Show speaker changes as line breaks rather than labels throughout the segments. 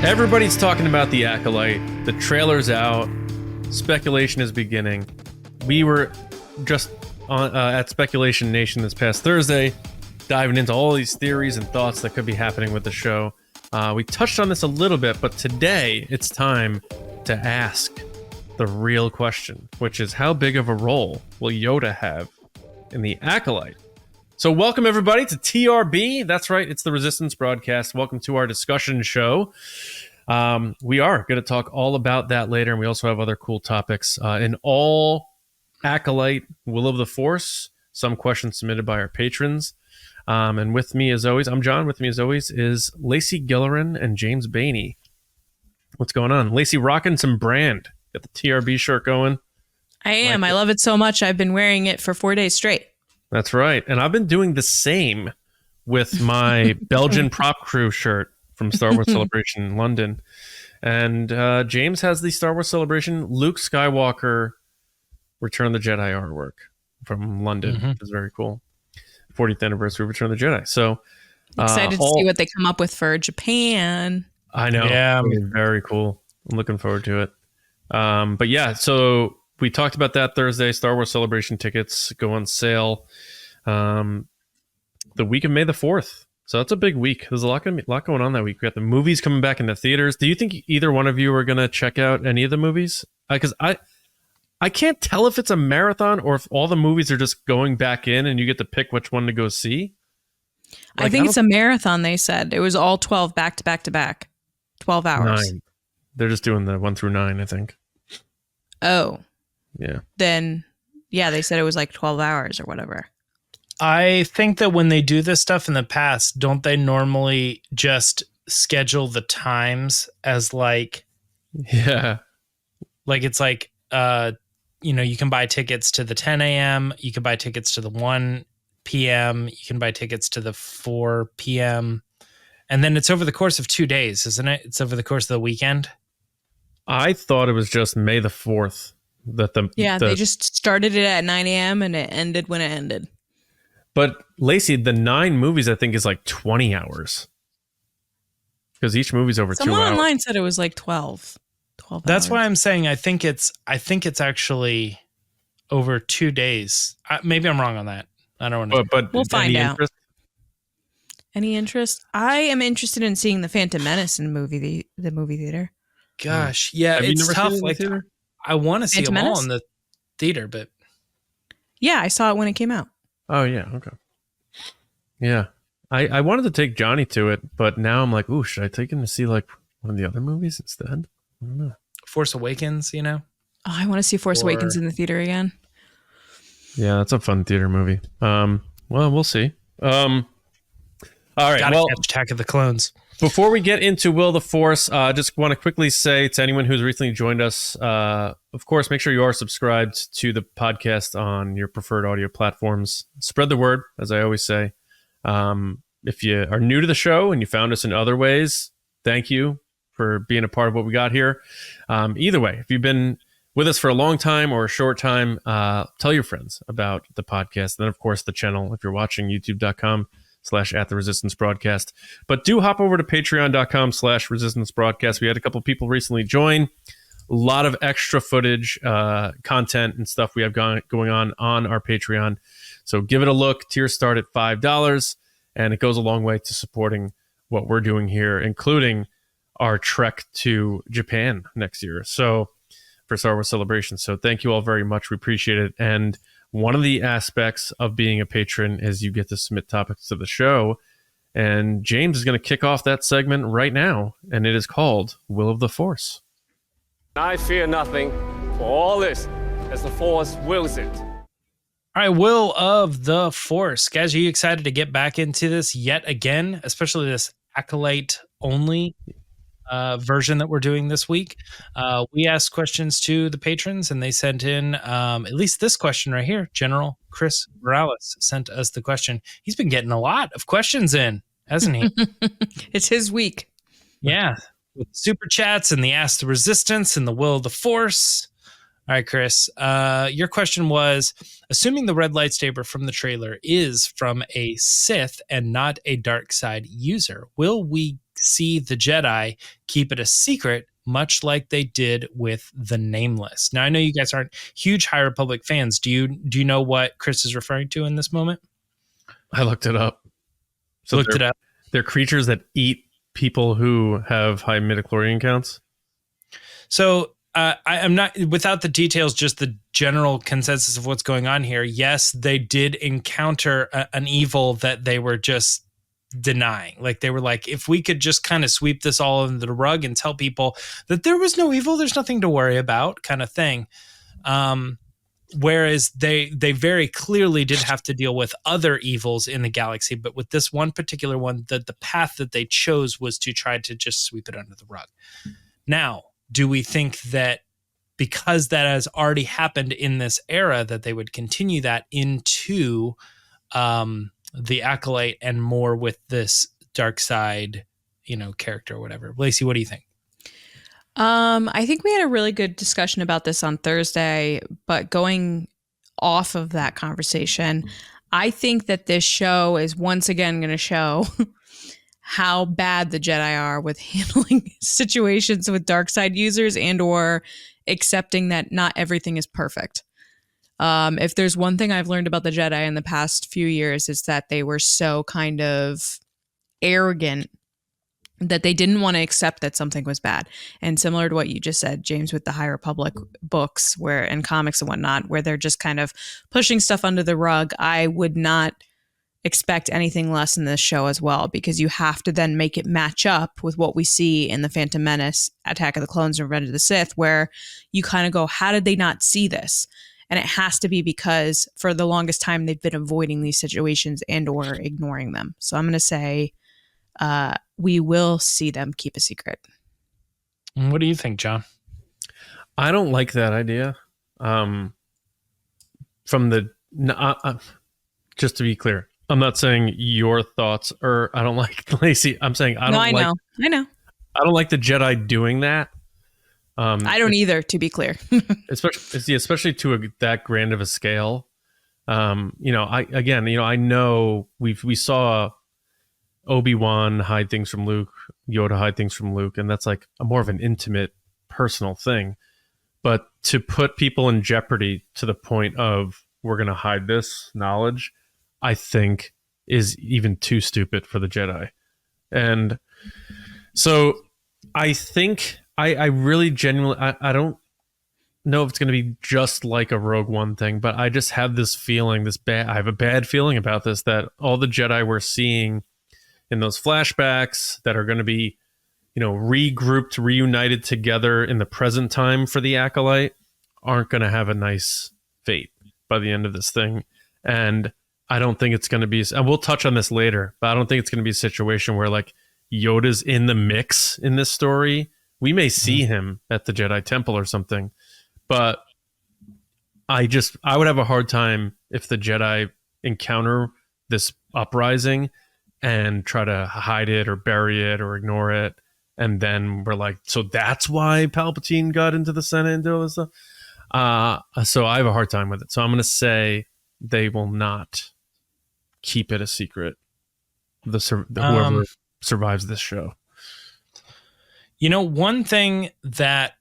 Everybody's talking about the Acolyte. The trailer's out. Speculation is beginning. We were just at Speculation Nation this past Thursday, diving into all these theories and thoughts that could be happening with the show. We touched on this a little bit, but today it's time to ask the real question, which is how big of a role will Yoda have in the Acolyte? So welcome everybody to TRB. That's right, it's the Resistance broadcast. Welcome to our discussion show. We are going to talk all about that later, and we also have other cool topics in all Acolyte Will of the Force. Some questions submitted by our patrons. And with me as always, I'm John. With me as always is Lacey Gillerin and James Bainey. What's going on? Lacey rocking some brand. Got the TRB shirt going.
I am. I love it so much. I've been wearing it for 4 days straight.
That's right. And I've been doing the same with my Belgian prop crew shirt from Star Wars Celebration in London. And James has the Star Wars Celebration Luke Skywalker Return of the Jedi artwork from London. Which is very cool. 40th anniversary of Return of the Jedi. So
excited to see what they come up with for Japan.
I know. Yeah. Very cool. I'm looking forward to it. But yeah, so we talked about that Thursday. Star Wars Celebration tickets go on sale the week of May the 4th. So that's a big week. There's a lot going on that week. We got the movies coming back into theaters. Do you think either one of you are going to check out any of the movies? Because I can't tell if it's a marathon or if all the movies are just going back in and you get to pick which one to go see. Like,
I think it's a marathon, they said. It was all 12 back to back to back. 12 hours.
9. They're just doing the 1 through 9, I think.
Oh.
Yeah.
Then, yeah, they said it was like 12 hours or whatever.
I think that when they do this stuff in the past, don't they normally just schedule the times as like...
Yeah.
Like it's like, you can buy tickets to the 10 a.m. You can buy tickets to the 1 p.m. You can buy tickets to the 4 p.m. And then it's over the course of 2 days, isn't it? It's over the course of the weekend.
I thought it was just May the 4th.
They just started it at 9 a.m. and it ended when it ended.
But Lacey, the 9 movies, I think, is like 20 hours. Because each movie's over 2 hours.
Someone online said it was like 12
That's
hours.
why I'm saying I think it's actually over 2 days. Maybe I'm wrong on that. I don't know.
But
we'll find out. Any interest? I am interested in seeing the Phantom Menace in the movie theater.
Gosh, yeah,
Have
it's
you never
tough.
seen it in the theater?
I want to see
Phantom
them all
Menace?
in the theater, but
Yeah, I saw it when it came out.
Oh, yeah. Okay. Yeah. I wanted to take Johnny to it, but now I'm like, ooh, should I take him to see like one of the other movies instead? I don't know.
Force Awakens,
Oh, I want to see Force Awakens in the theater again.
Yeah, that's a fun theater movie. Well, we'll see. All right.
Gotta catch Attack of the Clones.
Before we get into Will of the Force, just want to quickly say to anyone who's recently joined us, of course, make sure you are subscribed to the podcast on your preferred audio platforms. Spread the word, as I always say. If you are new to the show and you found us in other ways, thank you for being a part of what we got here. Either way, if you've been with us for a long time or a short time, tell your friends about the podcast. And then, of course, the channel, if you're watching, youtube.com/@the-resistance broadcast. But do hop over to patreon.com/resistance broadcast. We had a couple people recently join. A lot of extra footage, content and stuff we have going on our Patreon. So give it a look. Tiers start at $5, and it goes a long way to supporting what we're doing here, including our trek to Japan next year. So for Star Wars Celebration. So thank you all very much. We appreciate it. And one of the aspects of being a patron is you get to submit topics to the show. And James is going to kick off that segment right now. And it is called Will of the Force.
I fear nothing, for all this, as the Force wills it.
All right, Will of the Force. Guys, are you excited to get back into this yet again? Especially this Acolyte only version that we're doing this week. We asked questions to the patrons and they sent in at least this question right here. General Chris Morales sent us the question. He's been getting a lot of questions in, hasn't he?
It's his week.
Yeah. With super chats and the Ask the Resistance and the Will of the Force. All right, Chris, your question was, assuming the red lightsaber from the trailer is from a Sith and not a dark side user, will we see the Jedi keep it a secret, much like they did with the Nameless. Now, I know you guys aren't huge High Republic fans. Do you know what Chris is referring to in this moment?
I looked it up. So
Looked it up.
They're creatures that eat people who have high midichlorian counts.
So I'm not, without the details, just the general consensus of what's going on here. Yes, they did encounter an evil that they were just denying. Like they were like, if we could just kind of sweep this all under the rug and tell people that there was no evil, there's nothing to worry about, kind of thing. Whereas they very clearly did have to deal with other evils in the galaxy, but with this one particular one, the path that they chose was to try to just sweep it under the rug. Now, do we think that because that has already happened in this era, that they would continue that into the Acolyte and more with this dark side, character or whatever? Lacey, what do you think?
I think we had a really good discussion about this on Thursday, but going off of that conversation, I think that this show is once again going to show how bad the Jedi are with handling situations with dark side users and or accepting that not everything is perfect. If there's one thing I've learned about the Jedi in the past few years, it's that they were so kind of arrogant that they didn't want to accept that something was bad. And similar to what you just said, James, with the High Republic books and comics and whatnot, where they're just kind of pushing stuff under the rug, I would not expect anything less in this show as well, because you have to then make it match up with what we see in the Phantom Menace, Attack of the Clones, and Revenge of the Sith, where you kind of go, how did they not see this? And it has to be because for the longest time, they've been avoiding these situations and or ignoring them. So I'm going to say we will see them keep a secret.
What do you think, John?
I don't like that idea. Just to be clear, I'm not saying your thoughts are, I don't like Lacey. I'm saying I know. I don't like the Jedi doing that.
I don't either, to be clear.
especially to that grand of a scale. I know we saw Obi-Wan hide things from Luke, Yoda hide things from Luke, and that's like a more of an intimate, personal thing. But to put people in jeopardy to the point of we're going to hide this knowledge, I think is even too stupid for the Jedi. And so I think I really genuinely, I don't know if it's going to be just like a Rogue One thing, but I just have this feeling, I have a bad feeling about this, that all the Jedi we're seeing in those flashbacks that are going to be, regrouped, reunited together in the present time for the Acolyte aren't going to have a nice fate by the end of this thing. And I don't think it's going to be, and we'll touch on this later, but I don't think it's going to be a situation where like Yoda's in the mix in this story. We may see him at the Jedi Temple or something, but I would have a hard time if the Jedi encounter this uprising and try to hide it or bury it or ignore it. And then we're like, so that's why Palpatine got into the Senate and did all this stuff. So I have a hard time with it. So I'm going to say they will not keep it a secret. Whoever survives this show.
One thing that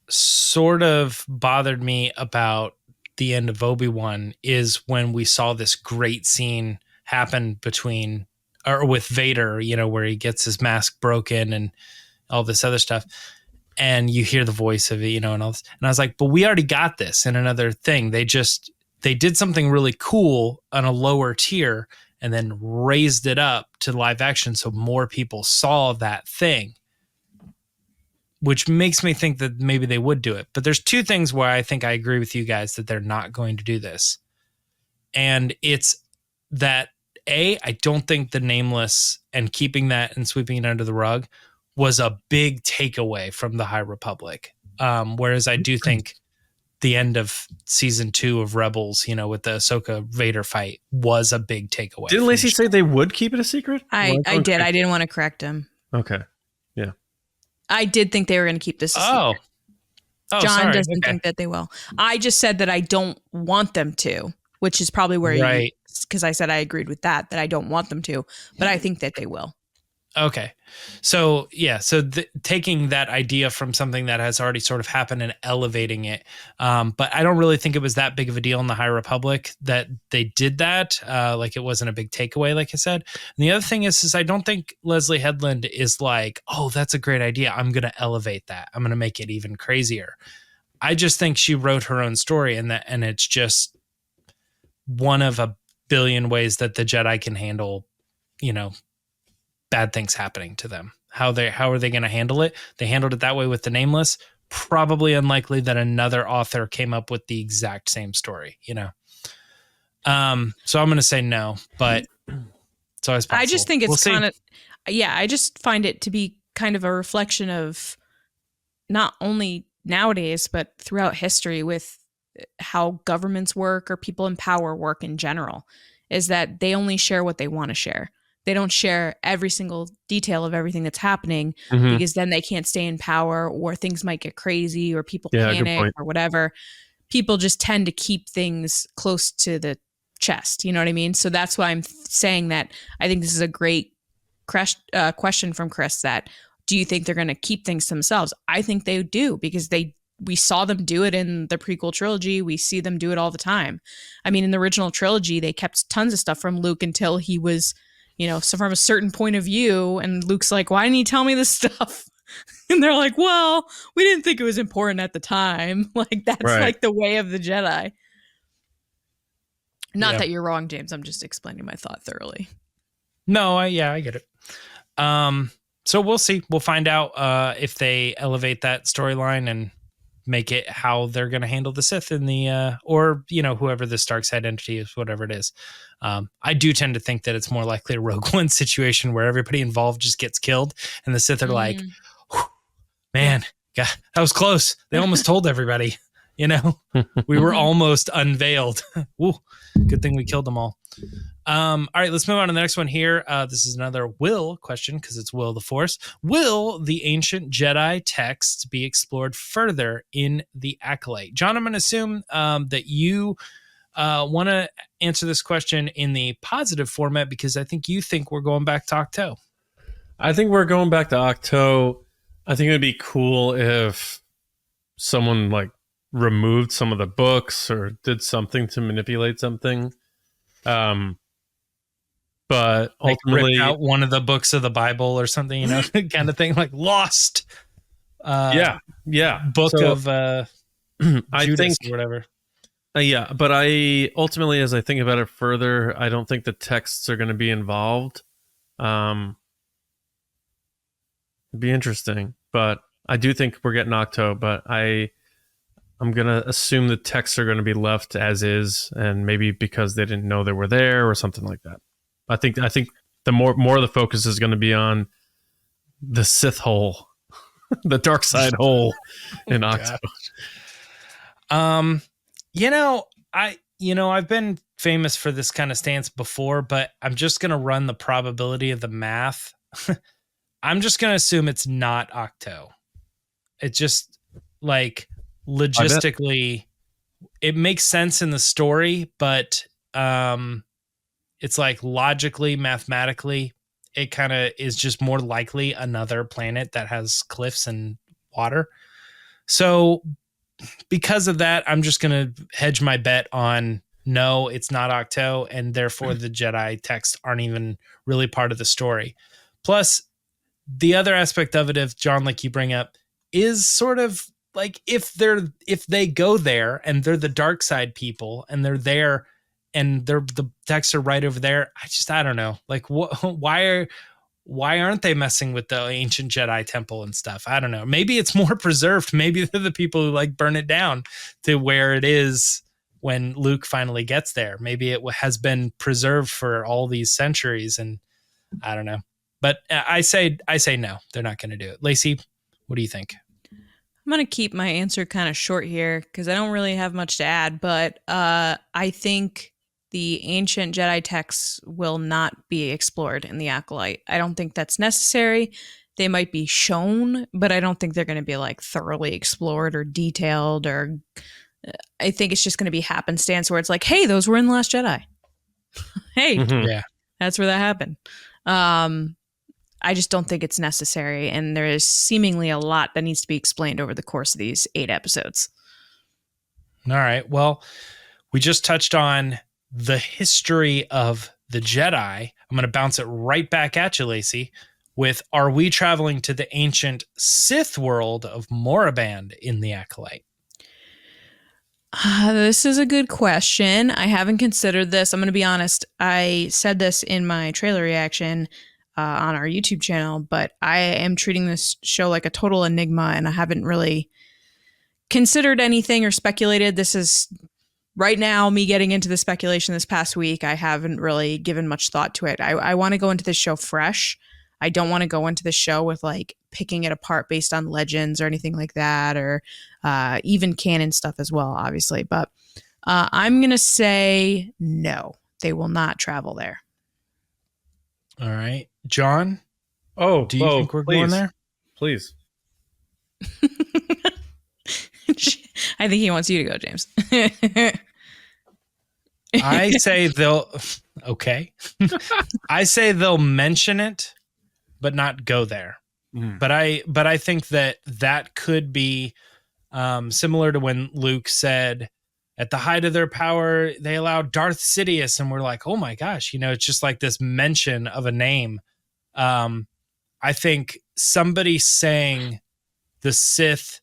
sort of bothered me about the end of Obi-Wan is when we saw this great scene happen with Vader, where he gets his mask broken and all this other stuff. And you hear the voice of it, and all this. And I was like, but we already got this in another thing. They did something really cool on a lower tier and then raised it up to live action so more people saw that thing, which makes me think that maybe they would do it. But there's two things where I think I agree with you guys that they're not going to do this. And it's that, I don't think the Nameless and keeping that and sweeping it under the rug was a big takeaway from the High Republic. Whereas I do think the end of season 2 of Rebels, with the Ahsoka Vader fight was a big takeaway.
Didn't Lacey say they would keep it a secret?
I did. I didn't want to correct him.
Okay. Yeah.
I did think they were going to keep this a secret. John doesn't think that they will. I just said that I don't want them to, which is probably where because I said I agreed with that I don't want them to, but I think that they will.
Okay. So yeah, so taking that idea from something that has already sort of happened and elevating it. But I don't really think it was that big of a deal in the High Republic that they did that. Like it wasn't a big takeaway, like I said. And the other thing is I don't think Leslie Headland is like, oh, that's a great idea. I'm going to elevate that. I'm going to make it even crazier. I just think she wrote her own story, and it's just one of a billion ways that the Jedi can handle, bad things happening to them. How are they going to handle it? They handled it that way with the Nameless. Probably unlikely that another author came up with the exact same story, So I'm going to say no, but it's always possible.
I just think it's I just find it to be kind of a reflection of not only nowadays, but throughout history with how governments work or people in power work in general, is that they only share what they want to share. They don't share every single detail of everything that's happening because then they can't stay in power, or things might get crazy, or people panic or whatever. People just tend to keep things close to the chest. You know what I mean? So that's why I'm saying that I think this is a great question from Chris, that do you think they're going to keep things to themselves? I think they do, because we saw them do it in the prequel trilogy. We see them do it all the time. I mean, in the original trilogy, they kept tons of stuff from Luke until he was, so from a certain point of view, and Luke's like, why didn't you tell me this stuff? And they're like, well, we didn't think it was important at the time. Like, that's like the way of the Jedi. Not that you're wrong, James. I'm just explaining my thought thoroughly.
No, I get it. So we'll see. We'll find out if they elevate that storyline and make it how they're going to handle the Sith in the, or, whoever the Stark's head entity is, whatever it is. I do tend to think that it's more likely a Rogue One situation where everybody involved just gets killed and the Sith are like, man, God, that was close. They almost told everybody, we were almost unveiled. Ooh, good thing we killed them all. All right, let's move on to the next one here. This is another Will question, because it's Will the Force. Will the ancient Jedi texts be explored further in the Acolyte? John, I'm going to assume that you want to answer this question in the positive format, because I think you think we're going back to Octo.
I think we're going back to Octo. I think it'd be cool if someone removed some of the books or did something to manipulate something. But ultimately,
ripped out one of the books of the Bible or something, kind of thing, like lost. Book of I Judas
think,
or whatever.
But I ultimately, as I think about it further, I don't think the texts are going to be involved. It'd be interesting, but I do think we're getting Octo. But I'm going to assume the texts are going to be left as is, and maybe because they didn't know they were there or something like that. I think the more of the focus is going to be on the Sith hole, the dark side hole in Octo.
I've been famous for this kind of stance before, but I'm just going to run the probability of the math. I'm just going to assume it's not Octo. It's just logistically, it makes sense in the story, but it's logically, mathematically, it kind of is just more likely another planet that has cliffs and water. So because of that, I'm just going to hedge my bet on no, it's not Octo, and therefore the Jedi texts aren't even really part of the story. Plus, the other aspect of it, if John, like you bring up, is sort of if they go there and they're the dark side people and they're there and the texts are right over there, I don't know. Why aren't they messing with the ancient Jedi temple and stuff? I don't know. Maybe it's more preserved. Maybe they're the people who burn it down to where it is when Luke finally gets there. Maybe it has been preserved for all these centuries, and I don't know. But I say no, they're not going to do it. Lacey, what do you think?
I'm going to keep my answer kind of short here because I don't really have much to add, but I think the ancient Jedi texts will not be explored in the Acolyte. I don't think that's necessary. They might be shown, but I don't think they're going to be thoroughly explored or detailed, or I think it's just going to be happenstance where it's hey, those were in The Last Jedi. Hey,
Yeah,
that's where that happened. I just don't think it's necessary. And there is seemingly a lot that needs to be explained over the course of these 8 episodes.
All right. Well, we just touched on the history of the Jedi. I'm going to bounce it right back at you, Lacey, with are we traveling to the ancient Sith world of Moraband in the Acolyte?
This is a good question. I haven't considered this. I'm going to be honest. I said this in my trailer reaction on our YouTube channel, but I am treating this show like a total enigma, and I haven't really considered anything or speculated. This is right now me getting into the speculation this past week. I haven't really given much thought to it. I want to go into this show fresh. I don't want to go into the show with like picking it apart based on legends or anything like that, or even canon stuff as well, obviously. But I'm going to say no, they will not travel there.
All right. John?
Oh,
do you think we're going there?
Please.
I think he wants you to go, James.
I say they'll... Okay. I say they'll mention it, but not go there. But I think that could be similar to when Luke said, at the height of their power, they allowed Darth Sidious, and we're like, oh my gosh, it's just like this mention of a name. I think somebody saying the Sith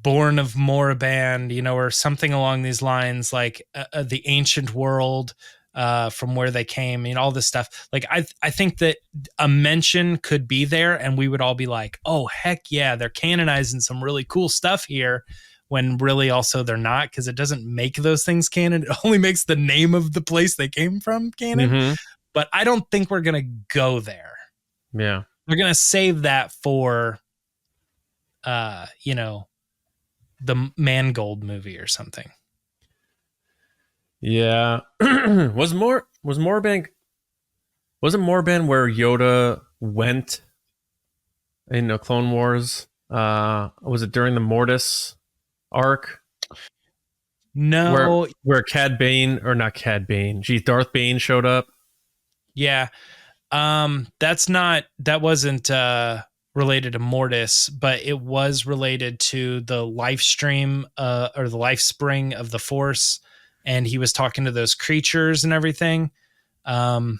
born of Moraband, or something along these lines, like the ancient world from where they came, all this stuff. Like, I think that a mention could be there, and we would all be like, oh, heck yeah, they're canonizing some really cool stuff here, when really also they're not, because it doesn't make those things canon. It only makes the name of the place they came from canon. Mm-hmm. But I don't think we're going to go there.
Yeah.
We're going to save that for, the Mangold movie or something.
Yeah. Wasn't Moraband where Yoda went in the Clone Wars? Was it during the Mortis arc?
No.
Where Cad Bane, or not Cad Bane, Darth Bane showed up?
Yeah. That wasn't related to Mortis, but it was related to the life stream or the life spring of the Force. And he was talking to those creatures and everything. And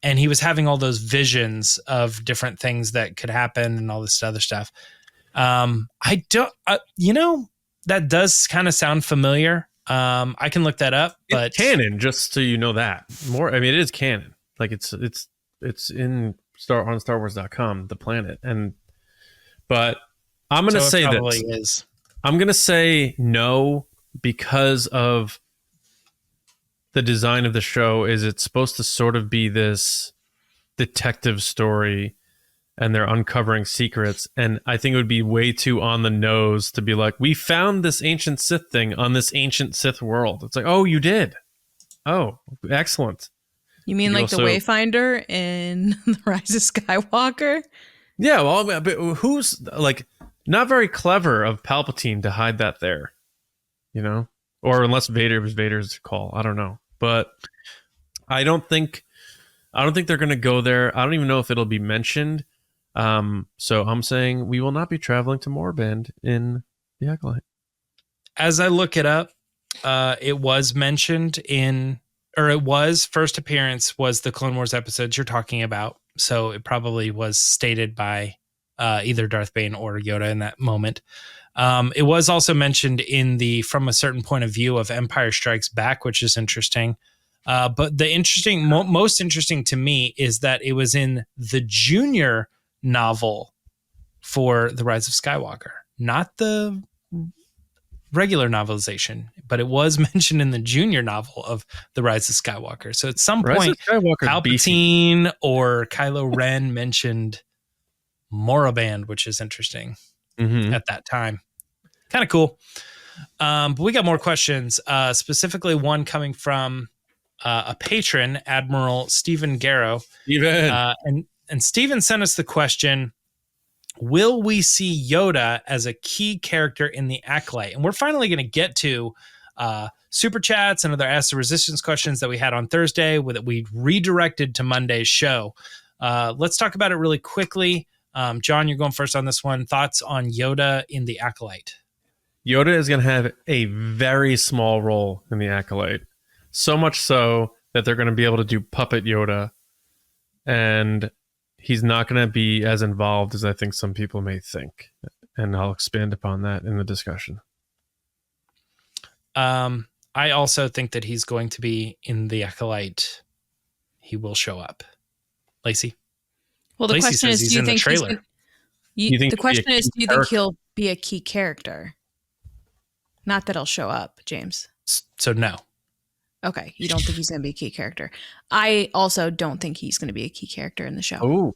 he was having all those visions of different things that could happen and all this other stuff. I don't, that does kind of sound familiar. I can look that up, but
it's canon, just so you know that. It is canon. Like it's in StarWars.com, the planet. But I'm going to say this. I'm going to say no, because of the design of the show. Is it's supposed to sort of be this detective story, and they're uncovering secrets. And I think it would be way too on the nose to be like, we found this ancient Sith thing on this ancient Sith world. It's like, oh, you did? Oh, excellent.
You mean like the Wayfinder in The Rise of Skywalker? Yeah,
well, but who's like not very clever of Palpatine to hide that there, or unless Vader was Vader's call. I don't know, but I don't think they're going to go there. I don't even know if it'll be mentioned. So I'm saying we will not be traveling to Moraband in the Acolyte.
As I look it up, it was mentioned first appearance was the Clone Wars episodes you're talking about. So it probably was stated by either Darth Bane or Yoda in that moment. It was also mentioned in the From a Certain Point of View of Empire Strikes Back, which is interesting. But the most interesting to me is that it was in the junior novel for The Rise of Skywalker, not the regular novelization, but it was mentioned in the junior novel of The Rise of Skywalker. So at some point, Palpatine or Kylo Ren mentioned Moraband, which is interesting at that time. Kind of cool. But we got more questions, specifically one coming from a patron, Admiral Stephen Garrow. And Stephen sent us the question, will we see Yoda as a key character in the Acolyte? And we're finally going to get to super chats and other Ask the Resistance questions that we had on Thursday that we redirected to Monday's show. Let's talk about it really quickly. John, you're going first on this one. Thoughts on Yoda in the Acolyte?
Yoda is going to have a very small role in the Acolyte. So much so that they're going to be able to do puppet Yoda. And he's not going to be as involved as I think some people may think. And I'll expand upon that in the discussion.
I also think that he's going to be in the Acolyte. He will show up. Lacey?
Well, the
Lacey
question
says
is,
he's
do you
in the
think
trailer.
You think
the
he'll be a
question is,
key
do you think he'll be a key character? Not that he'll show up, James.
So no.
Okay, you don't think he's going to be a key character. I also don't think he's going to be a key character in the show.
Oh.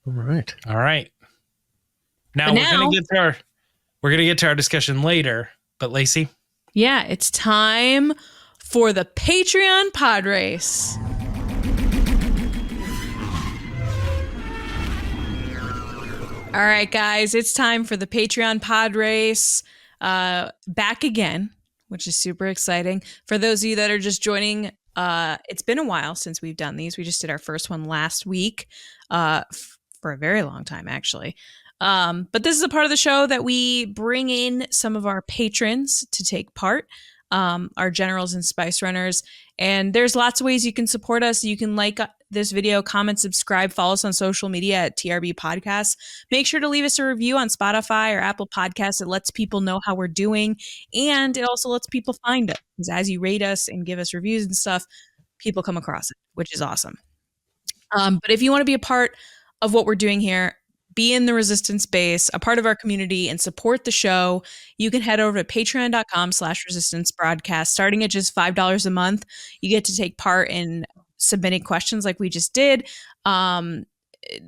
All right.
All right. Now
But
we're gonna get to our discussion later. But Lacey?
Yeah, it's time for the Patreon pod race. All right, guys, it's time for the Patreon pod race. Back again, which is super exciting. For those of you that are just joining, it's been a while since we've done these. We just did our first one last week for a very long time, actually. But this is a part of the show that we bring in some of our patrons to take part, our generals and spice runners. And there's lots of ways you can support us. You can like this video, comment, subscribe, follow us on social media at TRB Podcasts. Make sure to leave us a review on Spotify or Apple Podcasts. It lets people know how we're doing. And it also lets people find us. Because as you rate us and give us reviews and stuff, people come across it, which is awesome. But if you want to be a part of what we're doing here, be in the resistance base, a part of our community, and support the show, you can head over to patreon.com/resistance broadcast. Starting at just $5 a month, you get to take part in submitting questions like we just did,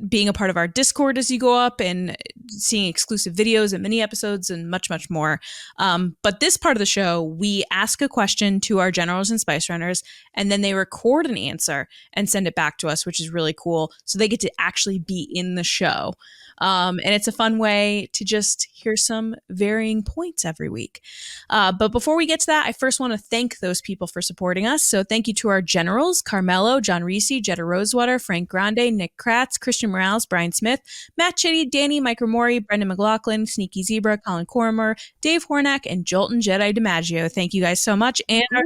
being a part of our Discord as you go up, and seeing exclusive videos and mini episodes and much, much more. But this part of the show, we ask a question to our generals and spice runners, and then they record an answer and send it back to us, which is really cool. So they get to actually be in the show. And it's a fun way to just hear some varying points every week. But before we get to that, I first want to thank those people for supporting us. So thank you to our generals, Carmelo, John Reese, Jetta Rosewater, Frank Grande, Nick Kratz, Christian Morales, Brian Smith, Matt Chitty, Danny, Mike Mori, Brendan McLaughlin, Sneaky Zebra, Colin Cormer, Dave Hornack, and Jolton Jedi DiMaggio. Thank you guys so much. And our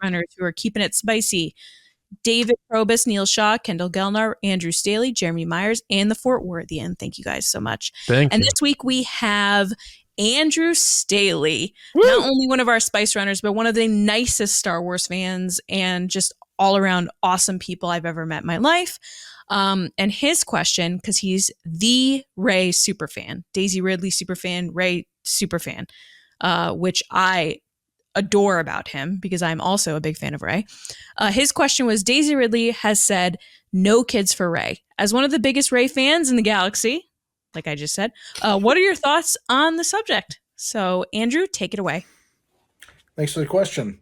runners who are keeping it spicy: David Probus, Neil Shaw, Kendall Gelnar, Andrew Staley, Jeremy Myers, and the Fort Worthian. Thank you guys so much.
Thank you.
And this week we have Andrew Staley,
Woo!
not only one of our spice runners, but one of the nicest Star Wars fans and just all around awesome people I've ever met in my life. And his question, because he's the Rey superfan, Daisy Ridley superfan, Rey superfan, which I adore about him because I'm also a big fan of Rey. His question was, Daisy Ridley has said no kids for Rey. As one of the biggest Rey fans in the galaxy, like I just said, what are your thoughts on the subject? So Andrew, take it away.
Thanks for the question.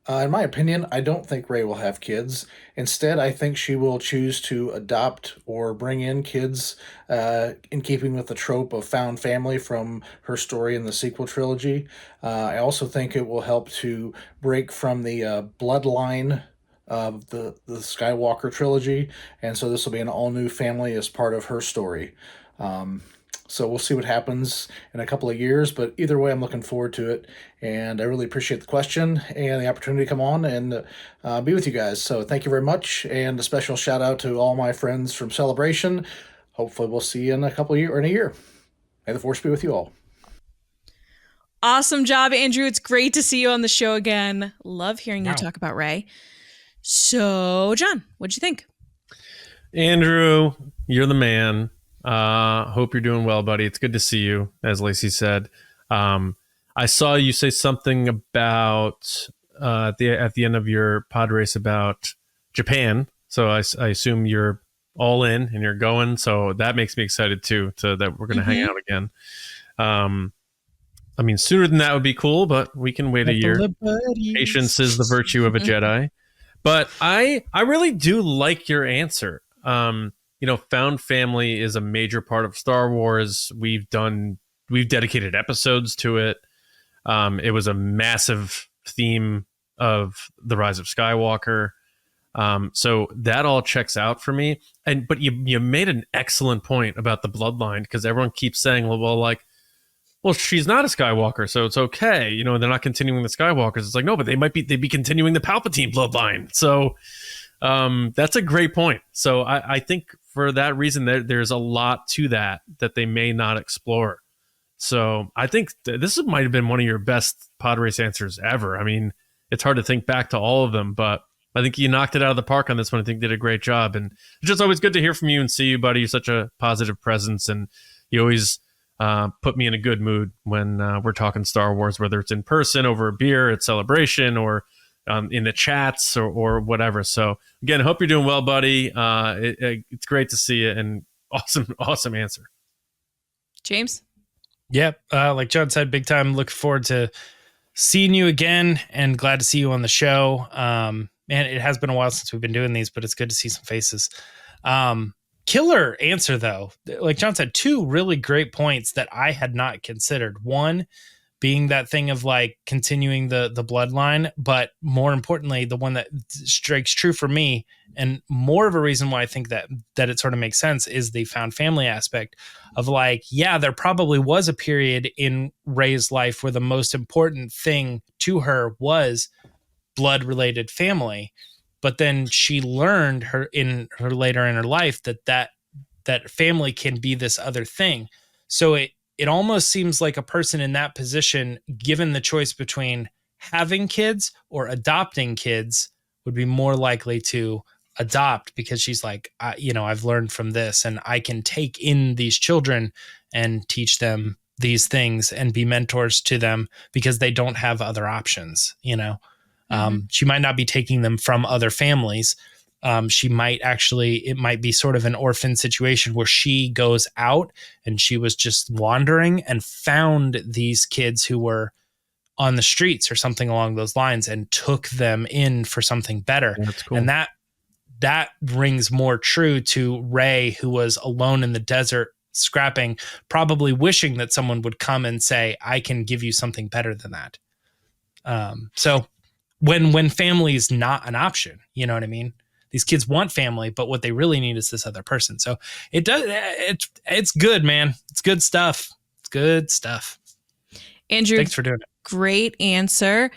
In my opinion, I don't think Rey will have kids. Instead, I think she will choose to adopt or bring in kids in keeping with the trope of found family from her story in the sequel trilogy. I also think it will help to break from the bloodline of the Skywalker trilogy, and so this will be an all-new family as part of her story. So we'll see what happens in a couple of years, but either way, I'm looking forward to it, and I really appreciate the question and the opportunity to come on and be with you guys. So thank you very much, and a special shout out to all my friends from Celebration. Hopefully we'll see you in a couple of years or in a year. May the Force be with you all.
Awesome job, Andrew. It's great to see you on the show again. Love hearing you talk about Rey. So, John, what'd you think?
Andrew, you're the man. Hope you're doing well, buddy. It's good to see you, as Lacey said. I saw you say something about at the end of your pod race about Japan. So I assume you're all in and you're going. So that makes me excited too, that we're going to hang out again. I mean, sooner than that would be cool, but we can wait a year. Patience is the virtue of a Jedi. But I really do like your answer. Found family is a major part of Star Wars. We've dedicated episodes to it. It was a massive theme of The Rise of Skywalker. So that all checks out for me. But you made an excellent point about the bloodline, because everyone keeps saying, well, she's not a Skywalker, so it's okay. You know, they're not continuing the Skywalkers. It's like, no, but they'd be continuing the Palpatine bloodline. So that's a great point. So I think for that reason, there's a lot to that they may not explore. So I think this might have been one of your best pod race answers ever. I mean, it's hard to think back to all of them, but I think you knocked it out of the park on this one. I think you did a great job. And it's just always good to hear from you and see you, buddy. You're such a positive presence, and you always put me in a good mood when we're talking Star Wars, whether it's in person, over a beer at Celebration, or in the chats, or whatever. So again, hope you're doing well, buddy. It's great to see you, and awesome answer.
James?
Yep. Like John said, big time. Looking forward to seeing you again, and glad to see you on the show. Man, it has been a while since we've been doing these, but it's good to see some faces. Killer answer, though. Like John said, two really great points that I had not considered. One being that thing of like continuing the bloodline, but more importantly, the one that strikes true for me, and more of a reason why I think that it sort of makes sense, is the found family aspect of like, yeah, there probably was a period in Rey's life where the most important thing to her was blood related family. But then she learned later in her life that family can be this other thing. So it almost seems like a person in that position, given the choice between having kids or adopting kids, would be more likely to adopt, because she's like, I've learned from this, and I can take in these children and teach them these things and be mentors to them, because they don't have other options, She might not be taking them from other families. It might be sort of an orphan situation where she goes out and she was just wandering and found these kids who were on the streets or something along those lines, and took them in for something better.
That's cool.
And that rings more true to Rey, who was alone in the desert scrapping, probably wishing that someone would come and say, I can give you something better than that. So when family is not an option, you know what I mean? These kids want family, but what they really need is this other person. So it's good, man. It's good stuff. It's good stuff.
Andrew,
thanks for doing it.
Great answer.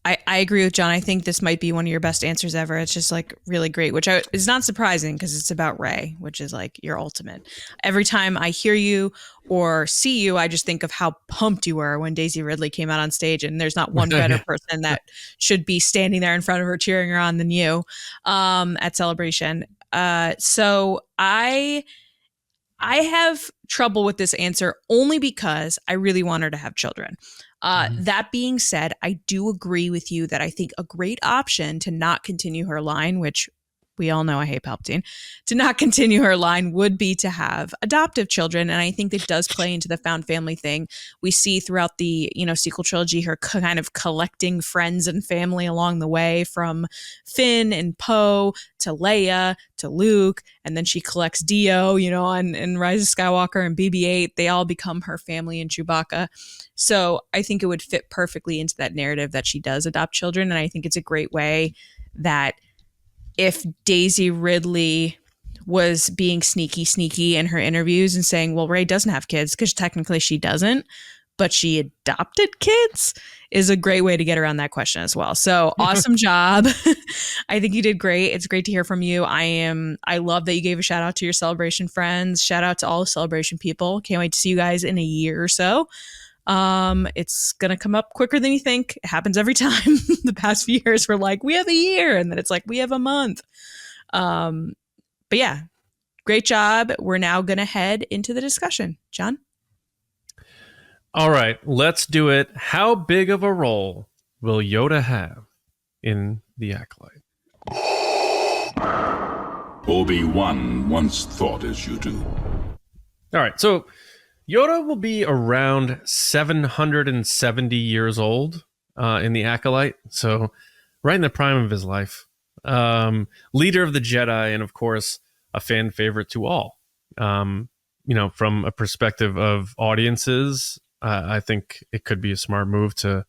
I agree with John. I think this might be one of your best answers ever. It's just like really great, which is not surprising, because it's about Rey, which is like your ultimate. Every time I hear you or see you, I just think of how pumped you were when Daisy Ridley came out on stage, and there's not one better person that should be standing there in front of her cheering her on than you at Celebration. So I have trouble with this answer only because I really want her to have children. That being said, I do agree with you that I think a great option to not continue her line, which we all know I hate Palpatine, to not continue her line would be to have adoptive children. And I think that does play into the found family thing. We see throughout the, sequel trilogy, her kind of collecting friends and family along the way, from Finn and Poe to Leia to Luke. And then she collects Dio, and Rise of Skywalker and BB-8. They all become her family and Chewbacca. So I think it would fit perfectly into that narrative that she does adopt children. And I think it's a great way that if Daisy Ridley was being sneaky in her interviews and saying, well, Rey doesn't have kids, because technically she doesn't, but she adopted kids, is a great way to get around that question as well. So awesome job. I think you did great. It's great to hear from you. I love that you gave a shout out to your Celebration friends. Shout out to all the Celebration people. Can't wait to see you guys in a year or so. It's going to come up quicker than you think. It happens every time. The past few years, we're like, we have a year. And then it's like, we have a month. But yeah, great job. We're now going to head into the discussion. John?
All right, let's do it. How big of a role will Yoda have in The Acolyte?
Obi-Wan once thought as you do.
All right, so Yoda will be around 770 years old in The Acolyte, so right in the prime of his life. Leader of the Jedi, and of course, a fan favorite to all. From a perspective of audiences, I think it could be a smart move to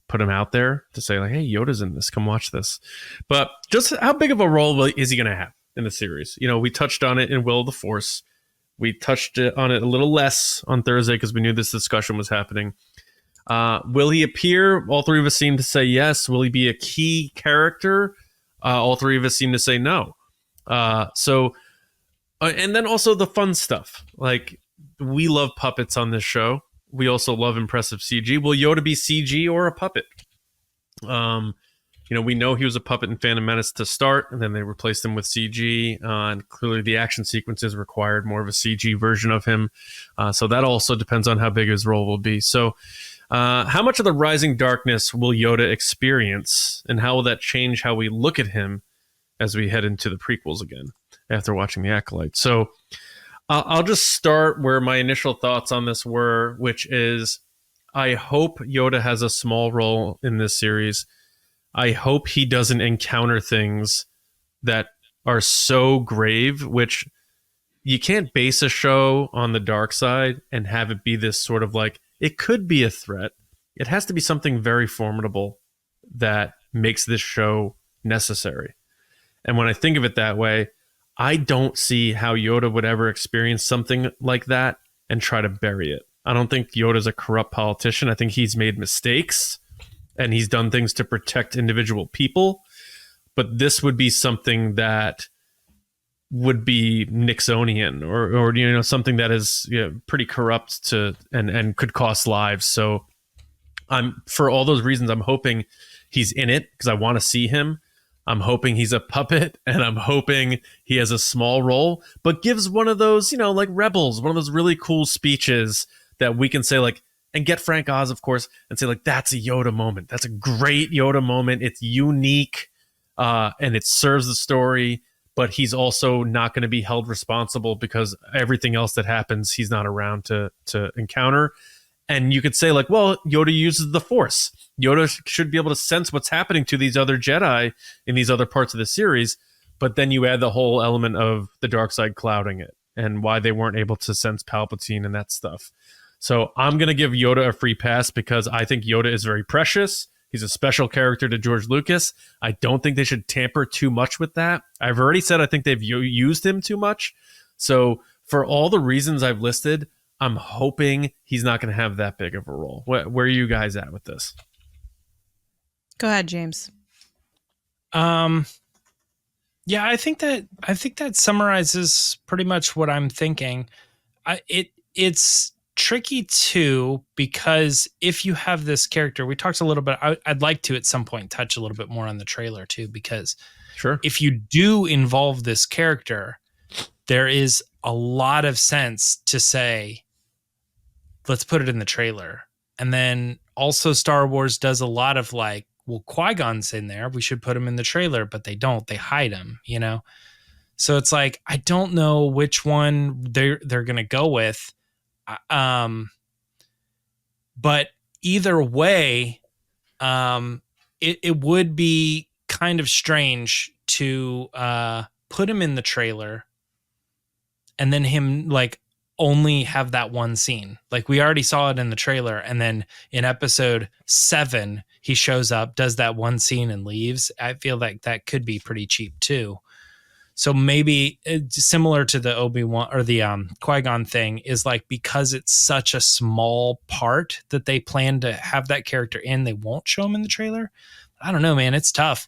put him out there to say like, hey, Yoda's in this, come watch this. But just how big of a role is he going to have in the series? You know, we touched on it in Will of the Force. We touched on it a little less on Thursday because we knew this discussion was happening. Will he appear? All three of us seem to say yes. Will he be a key character? All three of us seem to say no. And then also the fun stuff. Like, we love puppets on this show. We also love impressive CG. Will Yoda be CG or a puppet? You know, we know he was a puppet in Phantom Menace to start, and then they replaced him with CG. And clearly the action sequences required more of a CG version of him. So that also depends on how big his role will be. So how much of the rising darkness will Yoda experience, and how will that change how we look at him as we head into the prequels again after watching The Acolyte? So I'll just start where my initial thoughts on this were, which is I hope Yoda has a small role in this series. I hope he doesn't encounter things that are so grave, which you can't base a show on the dark side and have it be this sort of like, it could be a threat. It has to be something very formidable that makes this show necessary. And when I think of it that way, I don't see how Yoda would ever experience something like that and try to bury it. I don't think Yoda's a corrupt politician. I think he's made mistakes and he's done things to protect individual people. But this would be something that would be Nixonian or you know, something that is, you know, pretty corrupt to and could cost lives. So for all those reasons, I'm hoping he's in it because I want to see him. I'm hoping he's a puppet, and I'm hoping he has a small role, but gives one of those, you know, like Rebels, one of those really cool speeches that we can say like, and get Frank Oz, of course, and say like, that's a Yoda moment. That's a great Yoda moment. It's unique, and it serves the story, but he's also not going to be held responsible because everything else that happens, he's not around to encounter. And you could say like, well, Yoda uses the Force. Yoda should be able to sense what's happening to these other Jedi in these other parts of the series. But then you add the whole element of the dark side clouding it and why they weren't able to sense Palpatine and that stuff. So I'm going to give Yoda a free pass because I think Yoda is very precious. He's a special character to George Lucas. I don't think they should tamper too much with that. I've already said I think they've used him too much. So for all the reasons I've listed, I'm hoping he's not going to have that big of a role. Where are you guys at with this?
Go ahead, James.
Yeah, I think that summarizes pretty much what I'm thinking. It's tricky too, because if you have this character, we talked a little bit, I'd like to at some point touch a little bit more on the trailer too, because
sure,
if you do involve this character, there is a lot of sense to say, let's put it in the trailer. And then also Star Wars does a lot of like, well, Qui-Gon's in there, we should put him in the trailer, but they don't, they hide him, you know? So it's like, I don't know which one they're going to go with. But either way, it would be kind of strange to put him in the trailer and then him like only have that one scene. Like we already saw it in the trailer, and then in episode 7 he shows up, does that one scene and leaves. I feel like that could be pretty cheap too. So maybe similar to the Obi-Wan or the Qui-Gon thing is like, because it's such a small part that they plan to have that character in, they won't show him in the trailer. I don't know, man. It's tough.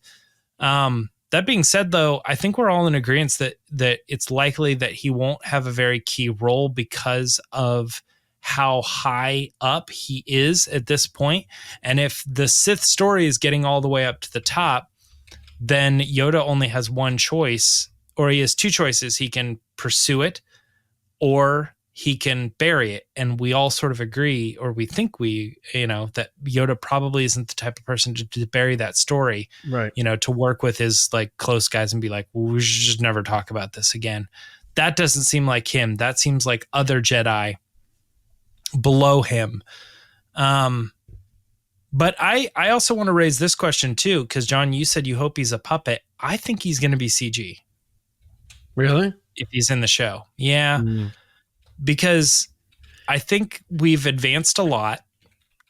That being said, though, I think we're all in agreement that it's likely that he won't have a very key role because of how high up he is at this point. And if the Sith story is getting all the way up to the top, then Yoda only has one choice, or he has two choices. He can pursue it or he can bury it. And we all sort of agree, or we think that Yoda probably isn't the type of person to bury that story,
right?
To work with his like close guys and be like, well, we should just never talk about this again. That doesn't seem like him. That seems like other Jedi below him. But I also want to raise this question too, because John, you said you hope he's a puppet. I think he's going to be CG.
Really?
If he's in the show. Yeah. Because I think we've advanced a lot.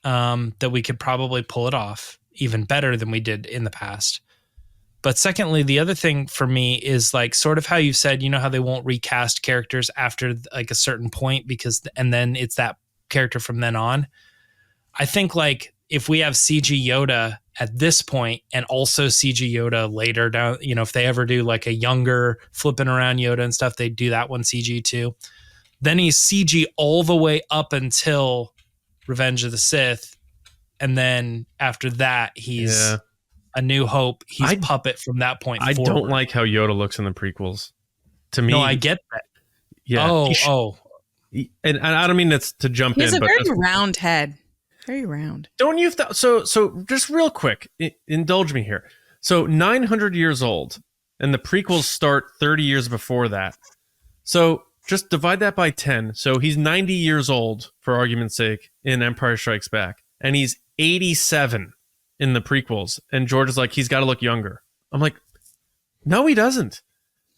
that we could probably pull it off even better than we did in the past. But secondly, the other thing for me is like sort of how you said, you know, how they won't recast characters after like a certain point and then it's that character from then on. I think like if we have CG Yoda at this point and also CG Yoda later down, you know, if they ever do like a younger flipping around Yoda and stuff, they do that one CG too. Then he's CG all the way up until Revenge of the Sith. And then after that, he's A New Hope. He's puppet from that point forward.
I don't like how Yoda looks in the prequels. To me,
no, I get that.
Yeah. And I don't mean that's to jump in.
He has a very round head. Very round.
Don't you? So just real quick, indulge me here. So 900 years old, and the prequels start 30 years before that. So just divide that by 10. So he's 90 years old, for argument's sake, in Empire Strikes Back, and he's 87 in the prequels. And George is like, he's got to look younger. I'm like, no, he doesn't.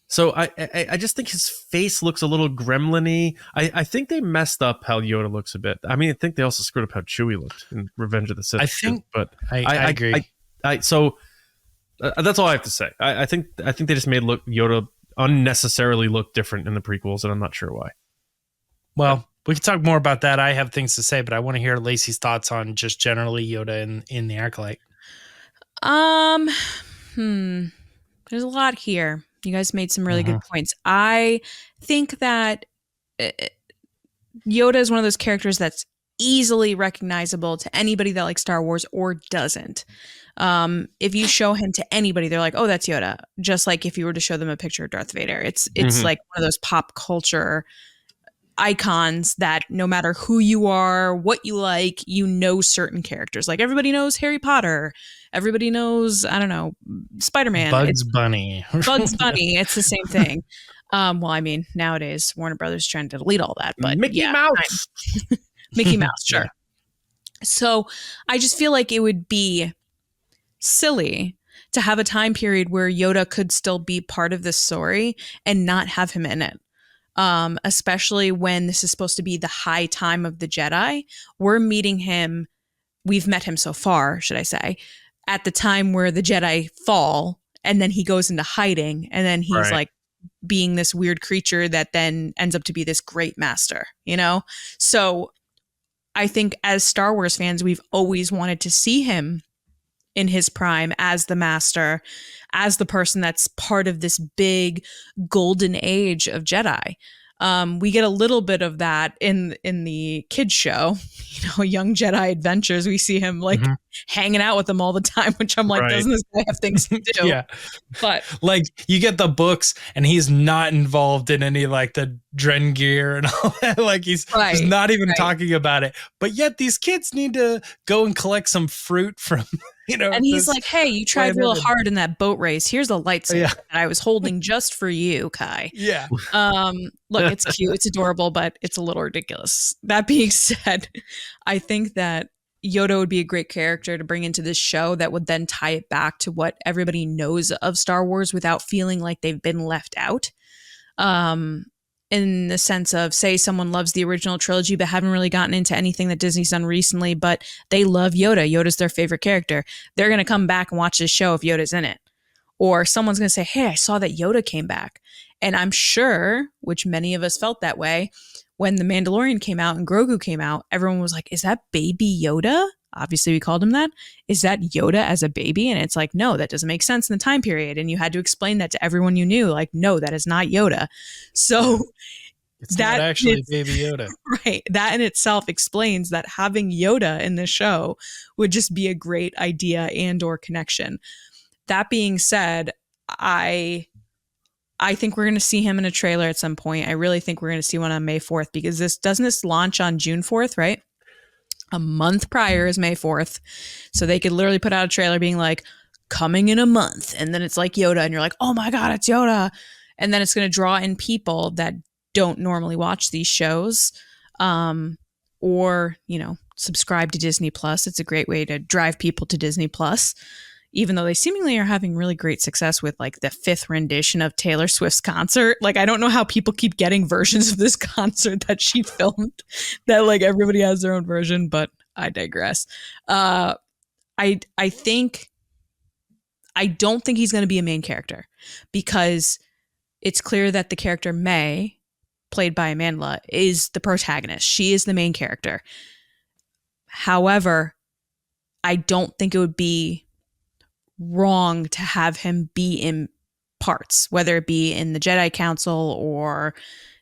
So I just think his face looks a little gremlin-y. I think they messed up how Yoda looks a bit. I mean, I think they also screwed up how Chewie looked in Revenge of the Sith.
I think,
but
I agree.
So that's all I have to say. I think they just made Yoda unnecessarily look different in the prequels, and I'm not sure why. Well,
we can talk more about that. I have things to say, but I want to hear Lacey's thoughts on just generally Yoda in the Acolyte.
There's a lot here. You guys made some really good points. I think that Yoda is one of those characters that's easily recognizable to anybody that likes Star Wars or doesn't. If you show him to anybody, they're like, oh, that's Yoda. Just like if you were to show them a picture of Darth Vader. It's like one of those pop culture icons that no matter who you are, what you like, you know certain characters. Like everybody knows Harry Potter. Everybody knows, I don't know, Spider-Man.
Bugs Bunny.
Bugs Bunny. It's the same thing. Well, I mean, nowadays Warner Brothers trying to delete all that, but
Mickey Mouse.
Mickey Mouse, sure. So I just feel like it would be silly to have a time period where Yoda could still be part of this story and not have him in it. Especially when this is supposed to be the high time of the Jedi. We're meeting him. We've met him so far, should I say, at the time where the Jedi fall, and then he goes into hiding, and then he's like being this weird creature that then ends up to be this great master, you know? So I think as Star Wars fans, we've always wanted to see him in his prime as the master, as the person that's part of this big golden age of Jedi. We get a little bit of that in the kids show, you know, Young Jedi Adventures. We see him like hanging out with them all the time, which I'm like, doesn't this guy have things to do?
Yeah.
But
like you get the books and he's not involved in any like the Dren gear and all that. Like he's not even talking about it. But yet these kids need to go and collect some fruit from, you know.
And he's like, hey, you tried real hard in that boat race. Here's a lightsaber that I was holding just for you, Kai.
Yeah.
Look, it's cute. It's adorable, but it's a little ridiculous. That being said, I think that Yoda would be a great character to bring into this show that would then tie it back to what everybody knows of Star Wars without feeling like they've been left out. In the sense of, say, someone loves the original trilogy but haven't really gotten into anything that Disney's done recently, but they love Yoda. Yoda's their favorite character. They're going to come back and watch this show if Yoda's in it. Or someone's going to say, hey, I saw that Yoda came back. And I'm sure, which many of us felt that way, when The Mandalorian came out and Grogu came out, everyone was like, is that baby Yoda? Obviously, we called him that. Is that Yoda as a baby? And it's like, no, that doesn't make sense in the time period. And you had to explain that to everyone you knew. Like, no, that is not Yoda. So
it's not actually baby Yoda.
Right. That in itself explains that having Yoda in the show would just be a great idea and or connection. That being said, I think we're going to see him in a trailer at some point. I really think we're going to see one on May 4th because this launch on June 4th, right? A month prior is May 4th. So they could literally put out a trailer being like, coming in a month. And then it's like Yoda and you're like, oh my God, it's Yoda. And then it's going to draw in people that don't normally watch these shows or, you know, subscribe to Disney Plus. It's a great way to drive people to Disney Plus, even though they seemingly are having really great success with like the 5th rendition of Taylor Swift's concert. Like, I don't know how people keep getting versions of this concert that she filmed that like everybody has their own version, but I digress. I don't think he's going to be a main character because it's clear that the character May, played by Amandla, is the protagonist. She is the main character. However, I don't think it would be wrong to have him be in parts, whether it be in the Jedi Council or,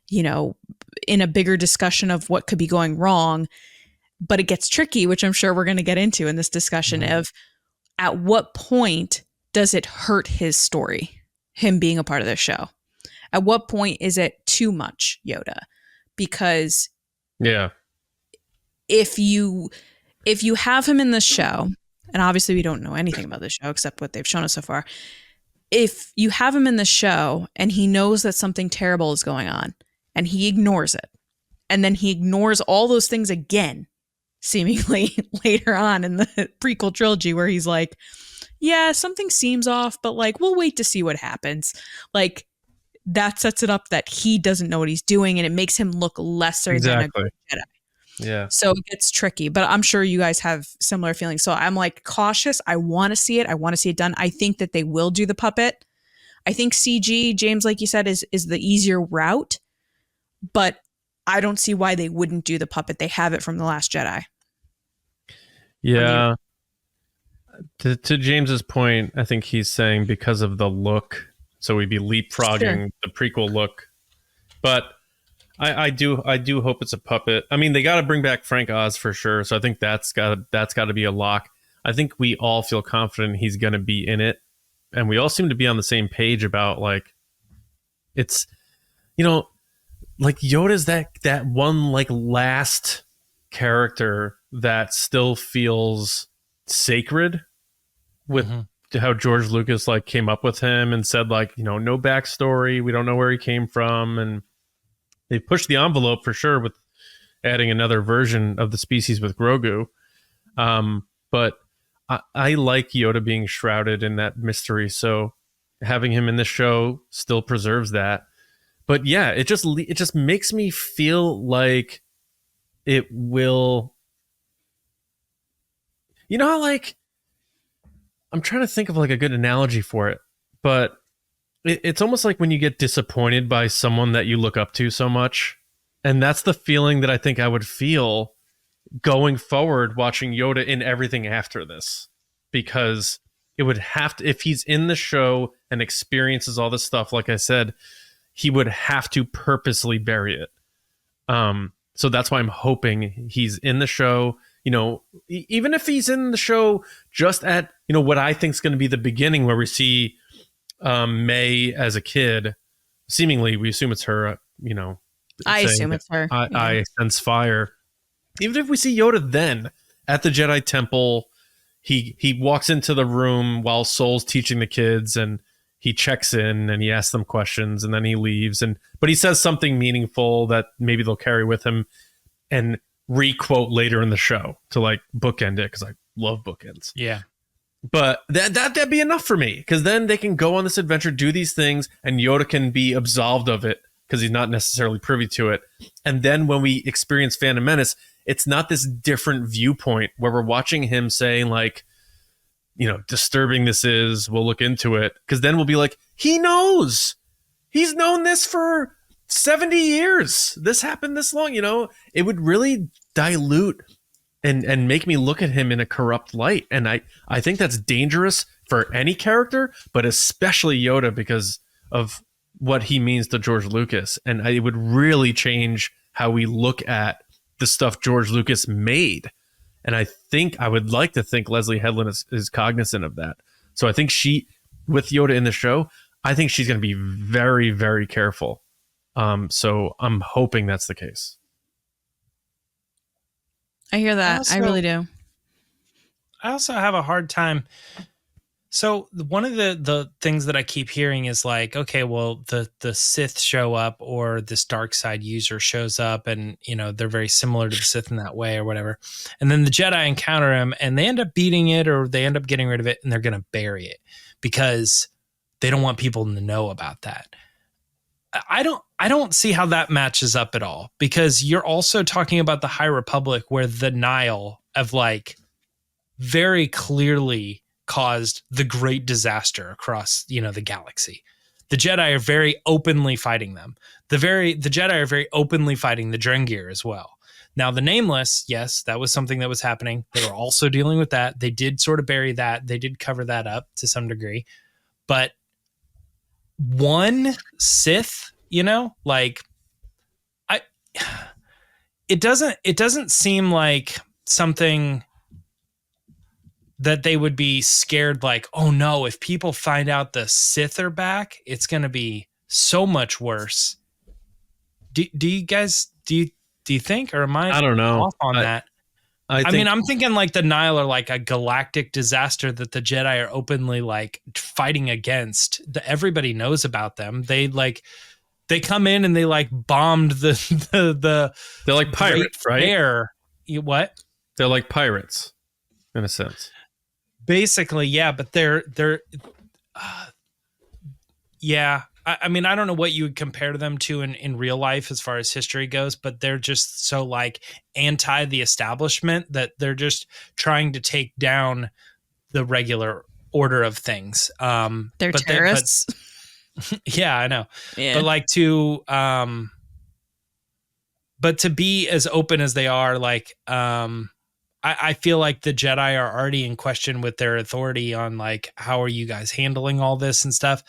you know, in a bigger discussion of what could be going wrong. But it gets tricky, which I'm sure we're going to get into in this discussion of at what point does it hurt his story, him being a part of the show? At what point is it too much Yoda? Because if you have him in the show, and obviously we don't know anything about the show except what they've shown us so far. If you have him in the show and he knows that something terrible is going on and he ignores it, and then he ignores all those things again, seemingly later on in the prequel trilogy where he's like, yeah, something seems off, but like, we'll wait to see what happens. Like, that sets it up that he doesn't know what he's doing and it makes him look lesser than a good Jedi.
Yeah.
So it gets tricky, but I'm sure you guys have similar feelings. So I'm like cautious. I want to see it. I want to see it done. I think that they will do the puppet. I think CG, James, like you said, is the easier route, but I don't see why they wouldn't do the puppet. They have it from The Last Jedi.
Yeah. To James's point, I think he's saying because of the look, so we'd be leapfrogging the prequel look. But I do hope it's a puppet. I mean, they got to bring back Frank Oz for sure, so I think that's got to be a lock. I think we all feel confident he's going to be in it, and we all seem to be on the same page about like it's, you know, like Yoda's that one like last character that still feels sacred with how George Lucas like came up with him and said like, you know, no backstory, we don't know where he came from, and they pushed the envelope for sure with adding another version of the species with Grogu. But I like Yoda being shrouded in that mystery, so having him in the show still preserves that. But yeah, it just makes me feel like it will. You know how like I'm trying to think of like a good analogy for it, but it's almost like when you get disappointed by someone that you look up to so much, and that's the feeling that I think I would feel going forward watching Yoda in everything after this, because it would have to, if he's in the show and experiences all this stuff, like I said, he would have to purposely bury it. So that's why I'm hoping he's in the show, you know, even if he's in the show just at, you know, what I think is going to be the beginning where we see May as a kid, seemingly we assume it's her, you know,
I assume it's her.
I sense fire. Even if we see Yoda then at the Jedi Temple, he walks into the room while Sol's teaching the kids, and he checks in and he asks them questions, and then he leaves. But he says something meaningful that maybe they'll carry with him and re-quote later in the show to like bookend it, because I love bookends.
Yeah.
But that'd be enough for me, because then they can go on this adventure, do these things, and Yoda can be absolved of it because he's not necessarily privy to it. And then when we experience Phantom Menace, it's not this different viewpoint where we're watching him saying like, you know, disturbing this is, we'll look into it. Because then we'll be like, he knows. He's known this for 70 years. This happened this long, you know? It would really dilute and make me look at him in a corrupt light. And I think that's dangerous for any character, but especially Yoda because of what he means to George Lucas. And it would really change how we look at the stuff George Lucas made. And I would like to think Leslie Headland is cognizant of that. So I think with Yoda in the show, I think she's going to be very, very careful. So I'm hoping that's the case.
I hear that. I really do.
I also have a hard time. So one of the things that I keep hearing is like, okay, well, the Sith show up, or this dark side user shows up, and you know they're very similar to the Sith in that way, or whatever. And then the Jedi encounter him, and they end up beating it, or they end up getting rid of it, and they're going to bury it because they don't want people to know about that. I don't see how that matches up at all, because you're also talking about the High Republic, where the Nile have like very clearly caused the great disaster across, the galaxy. The Jedi are very openly fighting them. The Jedi are very openly fighting the Drengir as well. Now, the Nameless, yes, that was something that was happening. They were also dealing with that. They did sort of bury that. They did cover that up to some degree. But one Sith, like it doesn't seem like something that they would be scared, like, oh no, if people find out the Sith are back, it's going to be so much worse. Do you guys, do you think, or am I
don't know
off on that? I mean, I'm thinking like the Nile are like a galactic disaster that the Jedi are openly like fighting against. Everybody knows about them. They come in and they like bombed the
they're like pirates, right?
What?
They're like pirates in a sense.
Basically, yeah, but they're yeah. I mean, I don't know what you would compare them to in real life as far as history goes, but they're just so like anti the establishment that they're just trying to take down the regular order of things.
They're terrorists.
Yeah, I know.
Yeah.
But like but to be as open as they are, like, I feel like the Jedi are already in question with their authority on like, how are you guys handling all this and stuff?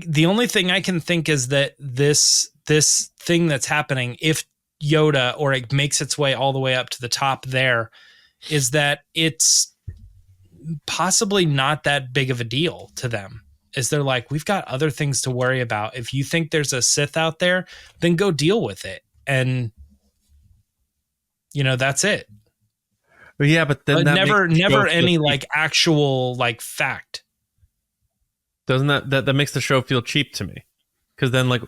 The only thing I can think is that this thing that's happening, if Yoda, or it makes its way all the way up to the top there, is that it's possibly not that big of a deal to them. Is they're like, we've got other things to worry about. If you think there's a Sith out there, then go deal with it. And that's it.
But yeah, but then that
never any like actual like fact.
Doesn't that makes the show feel cheap to me? Because then, like,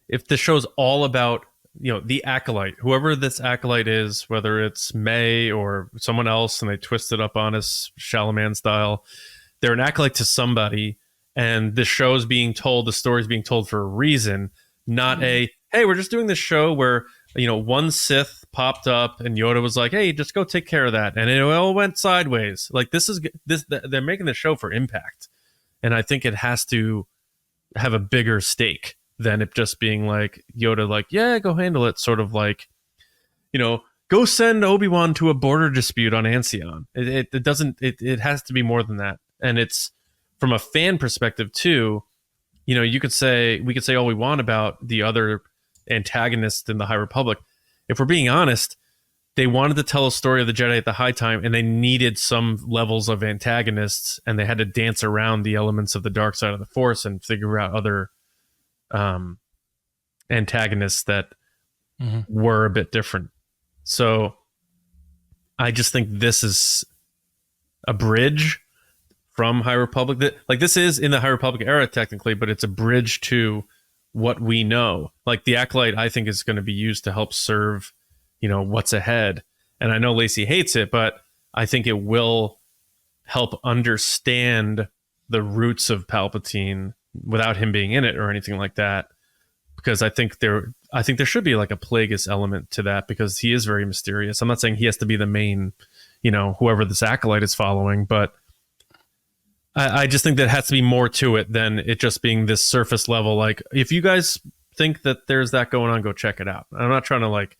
if the show's all about the Acolyte, whoever this Acolyte is, whether it's May or someone else, and they twist it up on us Shalaman style, they're an Acolyte to somebody, and the show's being told, the story's being told for a reason, not hey, we're just doing this show where one Sith popped up and Yoda was like, hey, just go take care of that, and it all went sideways. Like, they're making the show for impact. And I think it has to have a bigger stake than it just being like Yoda, like, yeah, go handle it. Sort of like, go send Obi-Wan to a border dispute on Ancion. It has to be more than that. And it's from a fan perspective too. We could say all we want about the other antagonists in the High Republic. If we're being honest, they wanted to tell a story of the Jedi at the high time, and they needed some levels of antagonists, and they had to dance around the elements of the dark side of the Force and figure out other antagonists that were a bit different. So I just think this is a bridge from High Republic. This is in the High Republic era technically, but it's a bridge to what we know. Like, the Acolyte, I think, is going to be used to help serve what's ahead. And I know Lacey hates it, but I think it will help understand the roots of Palpatine without him being in it or anything like that. Because I think there should be like a Plagueis element to that, because he is very mysterious. I'm not saying he has to be the main, whoever this Acolyte is following, but I just think that has to be more to it than it just being this surface level. Like, if you guys think that there's that going on, go check it out. I'm not trying to like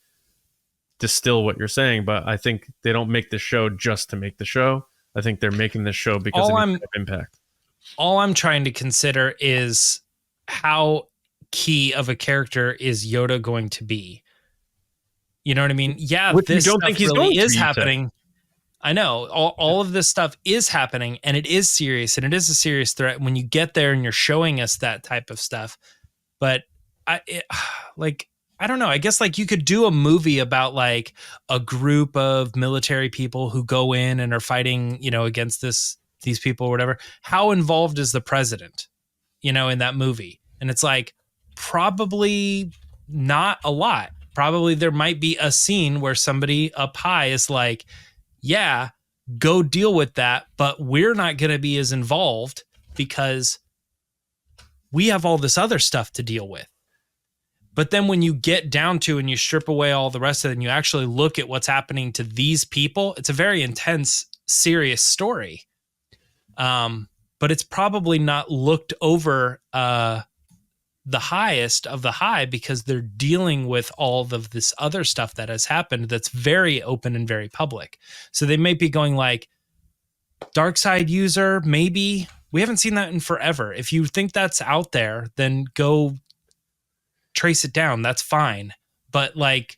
distill what you're saying, but I think they don't make the show just to make the show. I think they're making the show because of impact.
All I'm trying to consider is how key of a character is Yoda going to be. You know what I mean? Yeah,
Which
this
you don't
stuff
think he's
really
going to
is
be,
happening. I know all of this stuff is happening, and it is serious, and it is a serious threat when you get there and you're showing us that type of stuff. But I don't know. I guess like you could do a movie about like a group of military people who go in and are fighting, against these people or whatever. How involved is the president, in that movie? And it's like, probably not a lot. Probably there might be a scene where somebody up high is like, yeah, go deal with that, but we're not going to be as involved because we have all this other stuff to deal with. But then when you get down to and you strip away all the rest of it and you actually look at what's happening to these people, it's a very intense, serious story. But it's probably not looked over the highest of the high because they're dealing with all of this other stuff that has happened that's very open and very public. So they may be going like, dark side user, maybe. We haven't seen that in forever. If you think that's out there, then go trace it down. That's fine. But like,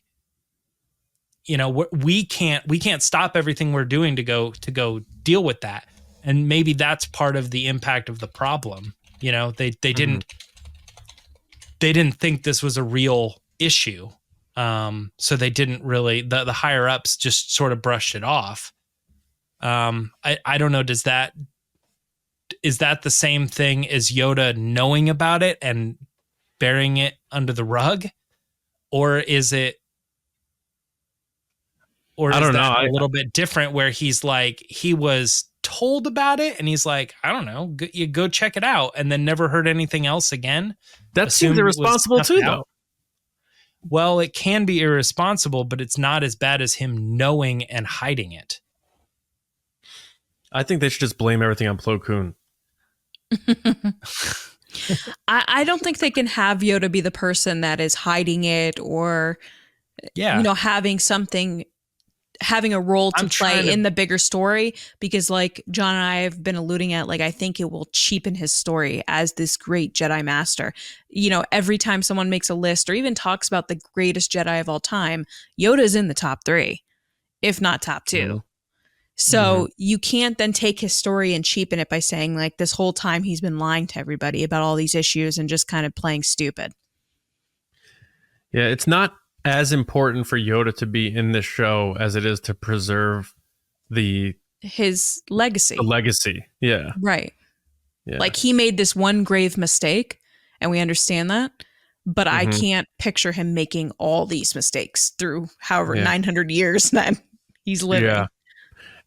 you know, we can't stop everything we're doing to go deal with that. And maybe that's part of the impact of the problem. You know, they didn't think this was a real issue. So they didn't really, the higher ups just sort of brushed it off. I don't know. Is that the same thing as Yoda knowing about it and burying it under the rug, or is it? Or is
I don't
that
know.
a little bit different where he's like, he was told about it and he's like, I don't know, you go check it out, and then never heard anything else again?
That seems irresponsible too, though.
Well, it can be irresponsible, but it's not as bad as him knowing and hiding it.
I think they should just blame everything on Plo Koon.
I don't think they can have Yoda be the person that is hiding it or,
Yeah,
you know, having a role to play in the bigger story, because like John and I have been alluding at, like, I think it will cheapen his story as this great Jedi Master. You know, every time someone makes a list or even talks about the greatest Jedi of all time, Yoda's in the top 3, if not top 2.
Mm-hmm.
So you can't then take his story and cheapen it by saying like this whole time he's been lying to everybody about all these issues and just kind of playing stupid.
Yeah, it's not as important for Yoda to be in this show as it is to preserve
his legacy.
The legacy. Yeah.
Right.
Yeah.
Like he made this one grave mistake and we understand that, but I can't picture him making all these mistakes through however 900 years that he's living.
Yeah.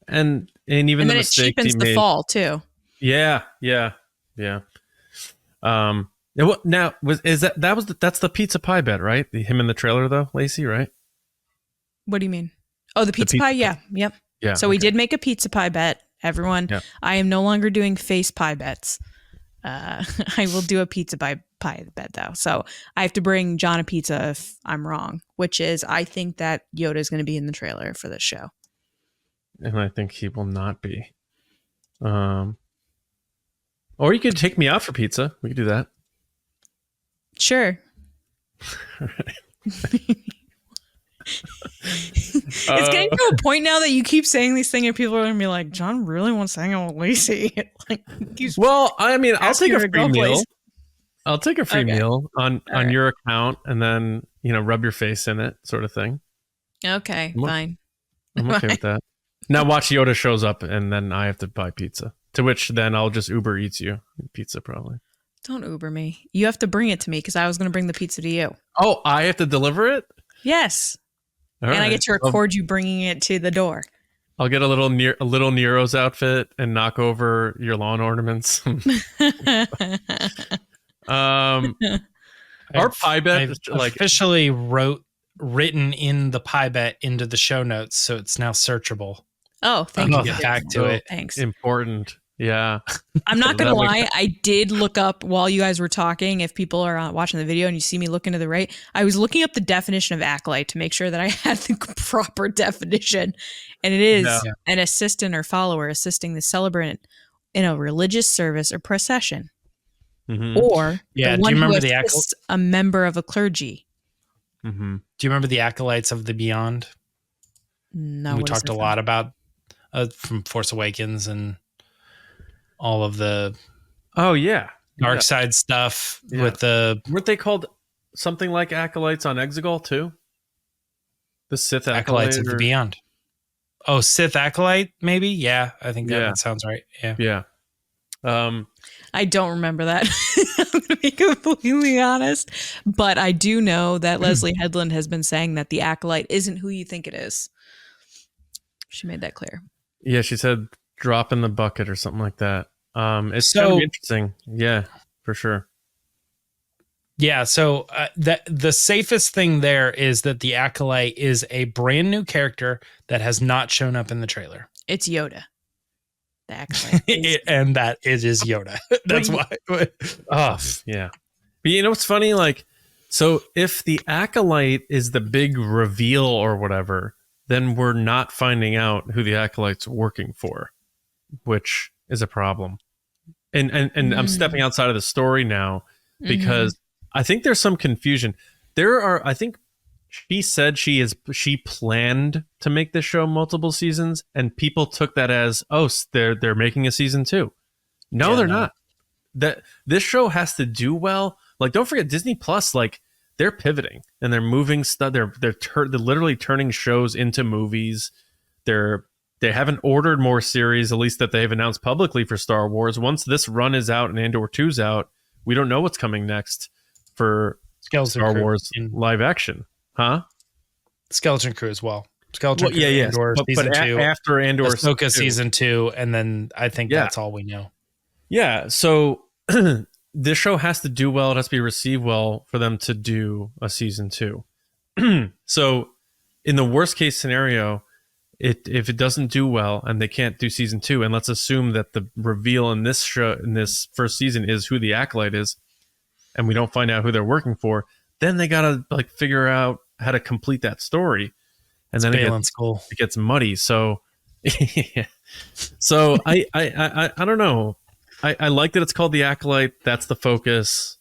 And even
and
the
then it
mistakes
cheapens
he
the
made,
fall too.
Yeah. Now that's the pizza pie bet, right? Him in the trailer though, Lacey, right?
What do you mean? Oh, the pizza pie? Yeah. Yep.
Yeah.
So we did make a pizza pie bet. Everyone, I am no longer doing face pie bets. I will do a pizza pie bet though. So I have to bring John a pizza if I'm wrong, which is I think that Yoda is going to be in the trailer for this show.
And I think he will not be. Or you could take me out for pizza. We could do that.
Sure. It's getting to a point now that you keep saying these things and people are going to be like, John really wants to hang out with Lacey. Like,
well, I mean, I'll take a free meal.
Place.
I'll take a free meal on your account and then, you know, rub your face in it sort of thing.
Okay, fine.
I'm okay with that. Now watch Yoda shows up and then I have to buy pizza. To which then I'll just Uber Eats you pizza probably.
Don't Uber me. You have to bring it to me because I was going to bring the pizza to you.
Oh, I have to deliver it?
Yes.
All
and
right.
I get to record you bringing it to the door.
I'll get a little Nero's outfit and knock over your lawn ornaments. Our pie bet is like
officially written in the pie bet into the show notes, so it's now searchable.
Oh, thank you.
Get back to it.
Thanks.
Important. Yeah.
I'm not going to lie. I did look up while you guys were talking. If people are watching the video and you see me looking to the right, I was looking up the definition of acolyte to make sure that I had the proper definition. And it is an assistant or follower assisting the celebrant in a religious service or procession.
Mm-hmm.
Or the one who
the
assists a member of a clergy.
Mm-hmm.
Do you remember the acolytes of the Beyond?
No.
We talked a lot about from Force Awakens and all of the dark side stuff with the
weren't they called something like acolytes on Exegol too? The Sith
acolytes of the Beyond. Oh, Sith acolyte, maybe? Yeah, I think that sounds right. Yeah.
I don't remember that. I'm going to be completely honest. But I do know that Leslie Headland has been saying that the acolyte isn't who you think it is. She made that clear.
Yeah, she said drop in the bucket or something like that. It's going to be interesting. Yeah, for sure.
Yeah, so the safest thing there is that the Acolyte is a brand new character that has not shown up in the trailer.
It's Yoda. The Acolyte.
And that it is Yoda. That's why.
Oh, yeah. But you know what's funny? Like, so if the Acolyte is the big reveal or whatever, then we're not finding out who the Acolyte's working for, which is a problem. And I'm stepping outside of the story now because I think there's some confusion. I think she said she planned to make this show multiple seasons, and people took that as, oh, they're making a season 2. No, they're not. That this show has to do well. Like, don't forget Disney Plus. Like, they're pivoting and they're moving stuff. They're literally turning shows into movies. They haven't ordered more series, at least that they've announced publicly, for Star Wars. Once this run is out and Andor 2's out, we don't know what's coming next for Star Wars live action. Huh?
Skeleton Crew as well. Skeleton Crew,
yeah.
Andor season 2.
After Andor
Ahsoka season 2, and then I think that's all we know.
Yeah, so this show has to do well. It has to be received well for them to do a season 2. So in the worst case scenario, if it doesn't do well and they can't do season 2, and let's assume that the reveal in this show, in this first season, is who the Acolyte is, and we don't find out who they're working for, then they gotta like figure out how to complete that story, and then it gets muddy. So, so I don't know. I like that it's called the Acolyte. That's the focus,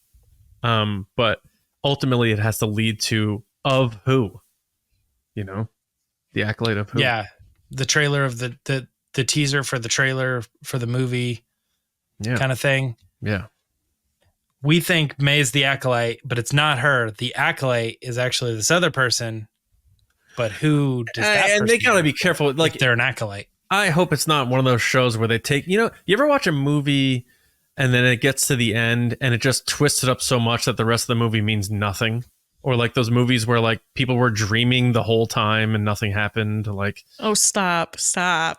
but ultimately it has to lead to of who, the Acolyte of who.
Yeah, the trailer of the teaser for the trailer for the movie, kind of thing.
Yeah.
We think May's the Acolyte, but it's not her. The Acolyte is actually this other person. But who does that?
And they gotta be careful. Like,
they're an Acolyte.
I hope it's not one of those shows where they take, you ever watch a movie and then it gets to the end and it just twists it up so much that the rest of the movie means nothing? Or like those movies where like people were dreaming the whole time and nothing happened. Like,
oh, stop,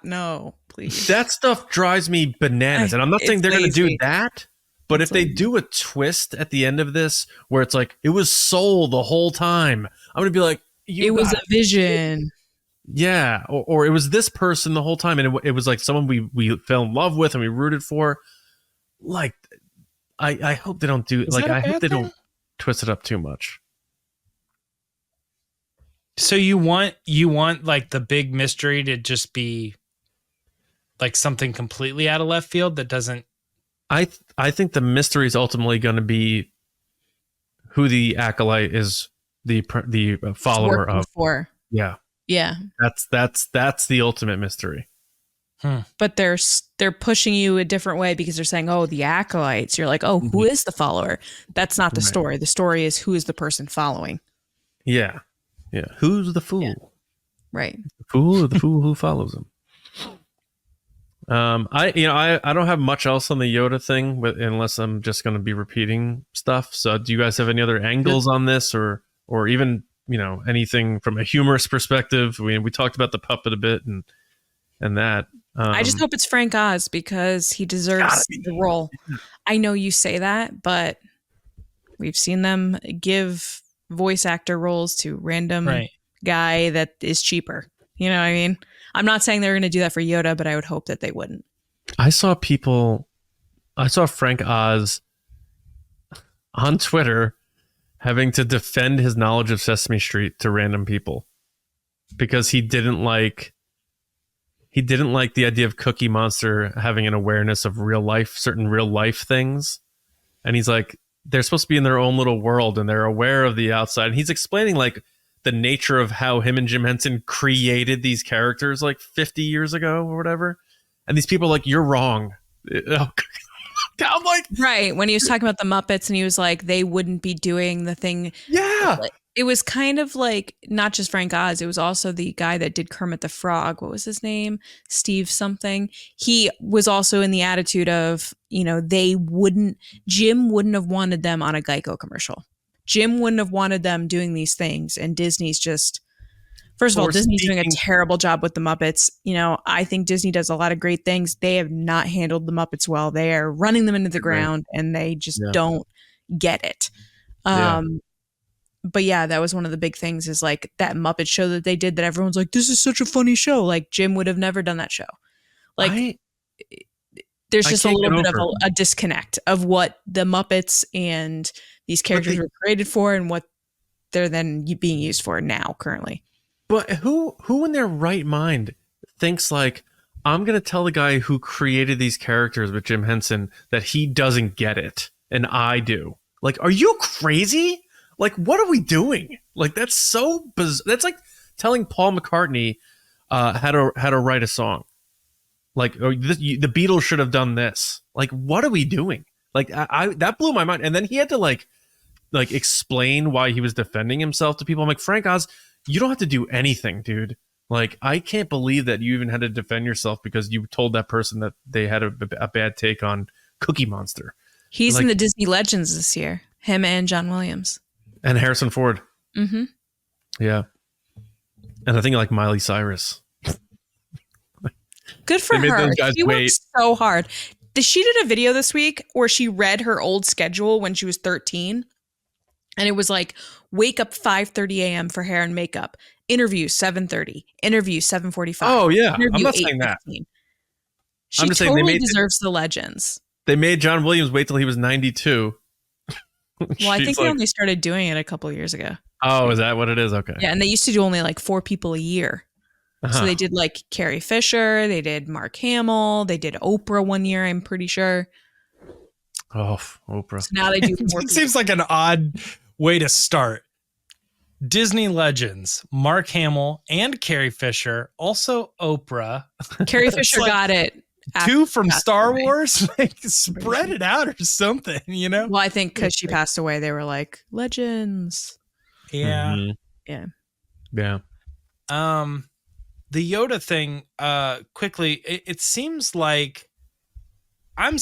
no, please.
That stuff drives me bananas. And I'm not saying they're going to do that, but if they do a twist at the end of this where it's like, it was Soul the whole time, I'm going to be like,
it was a vision.
Yeah. Or it was this person the whole time. And it was like someone we fell in love with and we rooted for. Like, I hope they don't do it. Like, I hope they don't twist it up too much.
So you want like the big mystery to just be like something completely out of left field that doesn't.
I think the mystery is ultimately going to be who the Acolyte is, the follower of.
For.
Yeah. That's the ultimate mystery.
But they're pushing you a different way because they're saying, oh, the Acolytes. You're like, oh, who is the follower? That's not the story. The story is who is the person following.
Yeah. Yeah. Who's the fool?
Yeah. Right.
The fool or the fool who follows him. I don't have much else on the Yoda thing, unless I'm just going to be repeating stuff. So do you guys have any other angles on this or even, anything from a humorous perspective? We talked about the puppet a bit and that.
I just hope it's Frank Oz because he deserves the role. I know you say that, but we've seen them give voice actor roles to random guy that is cheaper. You know what I mean? I'm not saying they're going to do that for Yoda, but I would hope that they wouldn't.
I saw Frank Oz on Twitter having to defend his knowledge of Sesame Street to random people because he didn't like the idea of Cookie Monster having an awareness of certain real life things. And he's like, they're supposed to be in their own little world and they're aware of the outside. And he's explaining like the nature of how him and Jim Henson created these characters like 50 years ago or whatever. And these people are like, you're wrong. I'm like,
right. When he was talking about the Muppets and he was like, they wouldn't be doing the thing.
Yeah.
It was kind of like not just Frank Oz. It was also the guy that did Kermit the Frog. What was his name? Steve something. He was also in the attitude of, Jim wouldn't have wanted them on a Geico commercial. Jim wouldn't have wanted them doing these things. And Disney's just, first of all, Disney's doing a terrible job with the Muppets. I think Disney does a lot of great things. They have not handled the Muppets well. They are running them into the ground and they just don't get it.
Yeah.
But yeah, that was one of the big things is like that Muppet show that they did that everyone's like, this is such a funny show. Like Jim would have never done that show. Like there's
I
just a
can't
little
get
bit of
over
a disconnect of what the Muppets and these characters were created for and what they're then being used for now currently.
But who in their right mind thinks like, I'm going to tell the guy who created these characters with Jim Henson that he doesn't get it and I do? Like, are you crazy? Like, what are we doing? Like, that's so bizarre. That's like telling Paul McCartney how to write a song. Like, the Beatles should have done this. Like, what are we doing? Like, I that blew my mind. And then he had to like explain why he was defending himself to people. I'm like, Frank Oz, you don't have to do anything, dude. Like, I can't believe that you even had to defend yourself because you told that person that they had a bad take on Cookie Monster.
He's
like,
in the Disney Legends this year. Him and John Williams.
And Harrison Ford.
Mm-hmm.
Yeah. And I think like Miley Cyrus.
Good for
They made
her.
those guys
She
wait.
worked so hard. She did a video this week where she read her old schedule when she was 13. And it was like, wake up 5:30 a.m. for hair and makeup. Interview 7:30. Interview 7:45.
Oh, yeah. I'm
Interview
not saying that.
8:15. She
I'm just saying
totally deserves the Legends.
They made John Williams wait till he was 92.
Well, I think they only started doing it a couple of years ago.
Oh, is that what it is? Okay.
Yeah, and they used to do only like 4 people a year. So they did like Carrie Fisher, they did Mark Hamill, they did Oprah one year, I'm pretty sure.
Oh, Oprah.
So now they do more.
It seems like an odd way to start. Disney Legends, Mark Hamill and Carrie Fisher, also Oprah.
Carrie Fisher
like
got it.
2 from Star
away.
Wars. Like, spread it out or something, you know?
Well, I think because she passed away, they were like, Legends.
Yeah.
Mhm.
Yeah.
Yeah.
The Yoda thing, quickly, it seems like I'm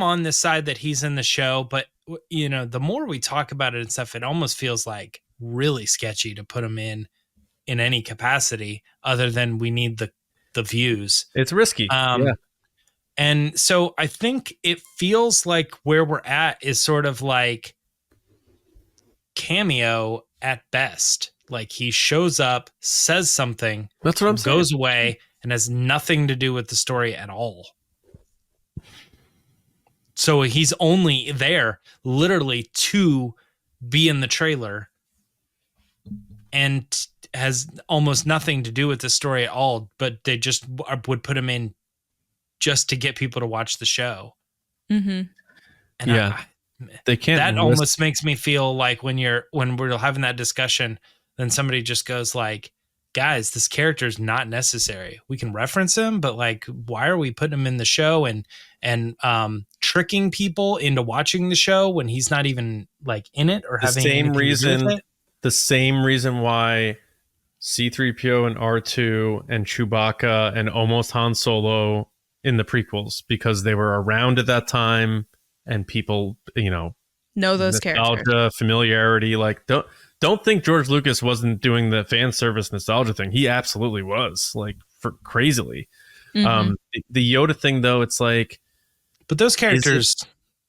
on this side that he's in the show, but you know, the more we talk about it and stuff, it almost feels like really sketchy to put him in any capacity other than we need the views.
It's risky. Yeah.
And so I think it feels like where we're at is sort of like cameo at best. Like he shows up, says something,
That's what I'm saying.
goes away, and has nothing to do with the story at all. So he's only there literally to be in the trailer and has almost nothing to do with the story at all, but they just would put him in just to get people to watch the show.
Mm-hmm.
And
Yeah. They can't.
that almost makes me feel like when we're having that discussion, then somebody just goes like, guys, this character is not necessary. We can reference him, but like, why are we putting him in the show and tricking people into watching the show when he's not even like in it or having anything to do with it?
The same reason why C-3PO and R2 and Chewbacca and almost Han Solo in the prequels, because they were around at that time and people, you know
those characters.
Nostalgia, familiarity. Like, don't think George Lucas wasn't doing the fan service nostalgia thing. He absolutely was, like, for crazily.
Mm-hmm.
The Yoda thing, though, it's like,
But those characters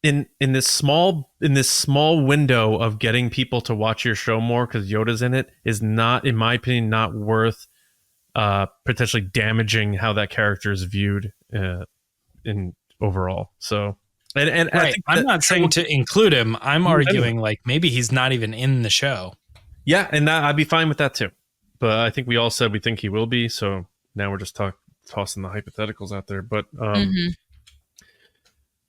in this small window of getting people to watch your show more because Yoda's in it is not, in my opinion, not worth potentially damaging how that character is viewed in overall. So. And
right. I'm not saying to include him. I'm arguing like maybe he's not even in the show.
Yeah, and I'd be fine with that too. But I think we all said we think he will be. So now we're just tossing the hypotheticals out there. But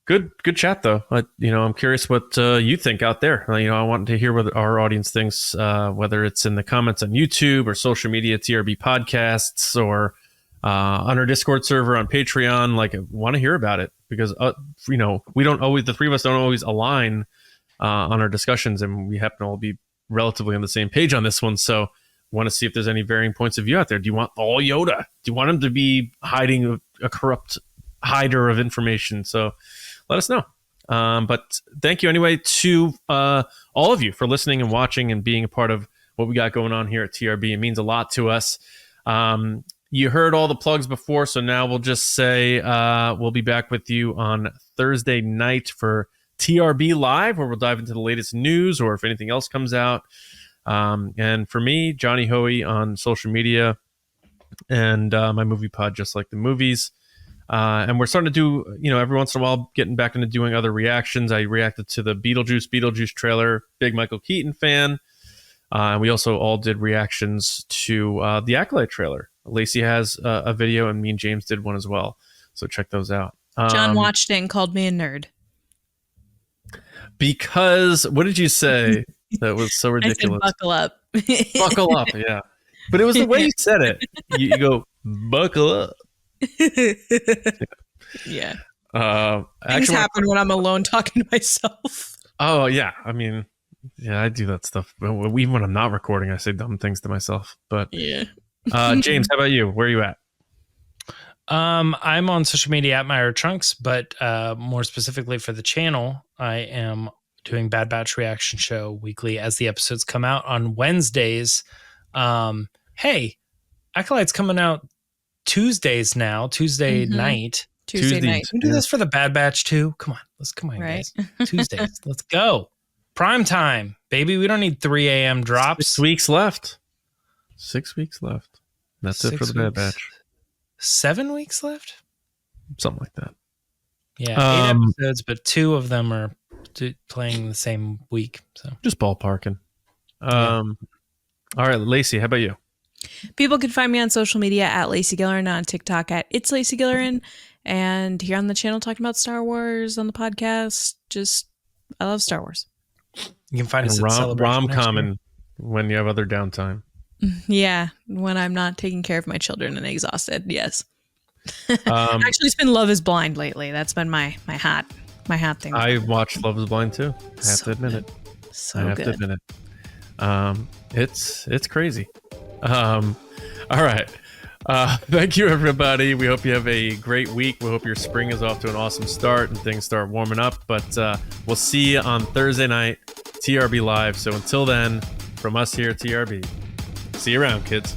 good chat though. I'm curious what you think out there. I want to hear what our audience thinks, whether it's in the comments on YouTube or social media, TRB podcasts, or on our Discord server on Patreon. Like, I want to hear about it because we don't always, the three of us don't always align on our discussions, and we happen to all be relatively on the same page on this one. So want to see if there's any varying points of view out there. Do you want all Yoda? Do you want him to be hiding a corrupt hider of information? So let us know. But thank you anyway to all of you for listening and watching and being a part of what we got going on here at TRB. It means a lot to us. You heard all the plugs before, so now we'll just say we'll be back with you on Thursday night for TRB Live, where we'll dive into the latest news or if anything else comes out. And for me, Johnny Hoey on social media, and my movie pod, Just Like the Movies. And we're starting to do, every once in a while, getting back into doing other reactions. I reacted to the Beetlejuice trailer, big Michael Keaton fan. And we also all did reactions to the Acolyte trailer. Lacey has a video, and me and James did one as well. So check those out.
John watched it and called me a nerd.
Because, what did you say? That was so ridiculous.
I said, buckle up.
Buckle up, yeah. But it was the way you said it. You go, buckle up.
Yeah.
Things
happen when I'm alone talking to myself.
Oh, yeah. I mean, yeah, I do that stuff. Even when I'm not recording, I say dumb things to myself. But
yeah.
James, how about you? Where are you at?
I'm on social media at Myra Trunks, but more specifically for the channel, I am doing Bad Batch Reaction Show weekly as the episodes come out on Wednesdays. Hey, Acolyte's coming out Tuesdays now, Tuesday night.
Tuesday night.
Can we do this for the Bad Batch too? Come on,
right?
Guys. Tuesdays. Let's go. Prime time, baby. We don't need 3 a.m. drops.
6 weeks left. 6 weeks left. That's it for the Bad Batch.
7 weeks left?
Something like that.
Yeah, 8 episodes, but 2 of them are playing the same week. So
just ballparking. All right, Lacey, how about you?
People can find me on social media at Lacey Gillerin, on TikTok at It's Lacey Gillerin, and here on the channel talking about Star Wars on the podcast. I love Star Wars.
You can find us at
rom-common when you have other downtime.
Yeah, when I'm not taking care of my children and exhausted. Yes. Actually, it's been Love Is Blind lately. That's been my hot thing.
I watched Love Is Blind too. I have to admit it.
So
I have to admit it. It's crazy. All right. Thank you, everybody. We hope you have a great week. We hope your spring is off to an awesome start and things start warming up. But we'll see you on Thursday night, TRB Live. So until then, from us here at TRB, see you around, kids.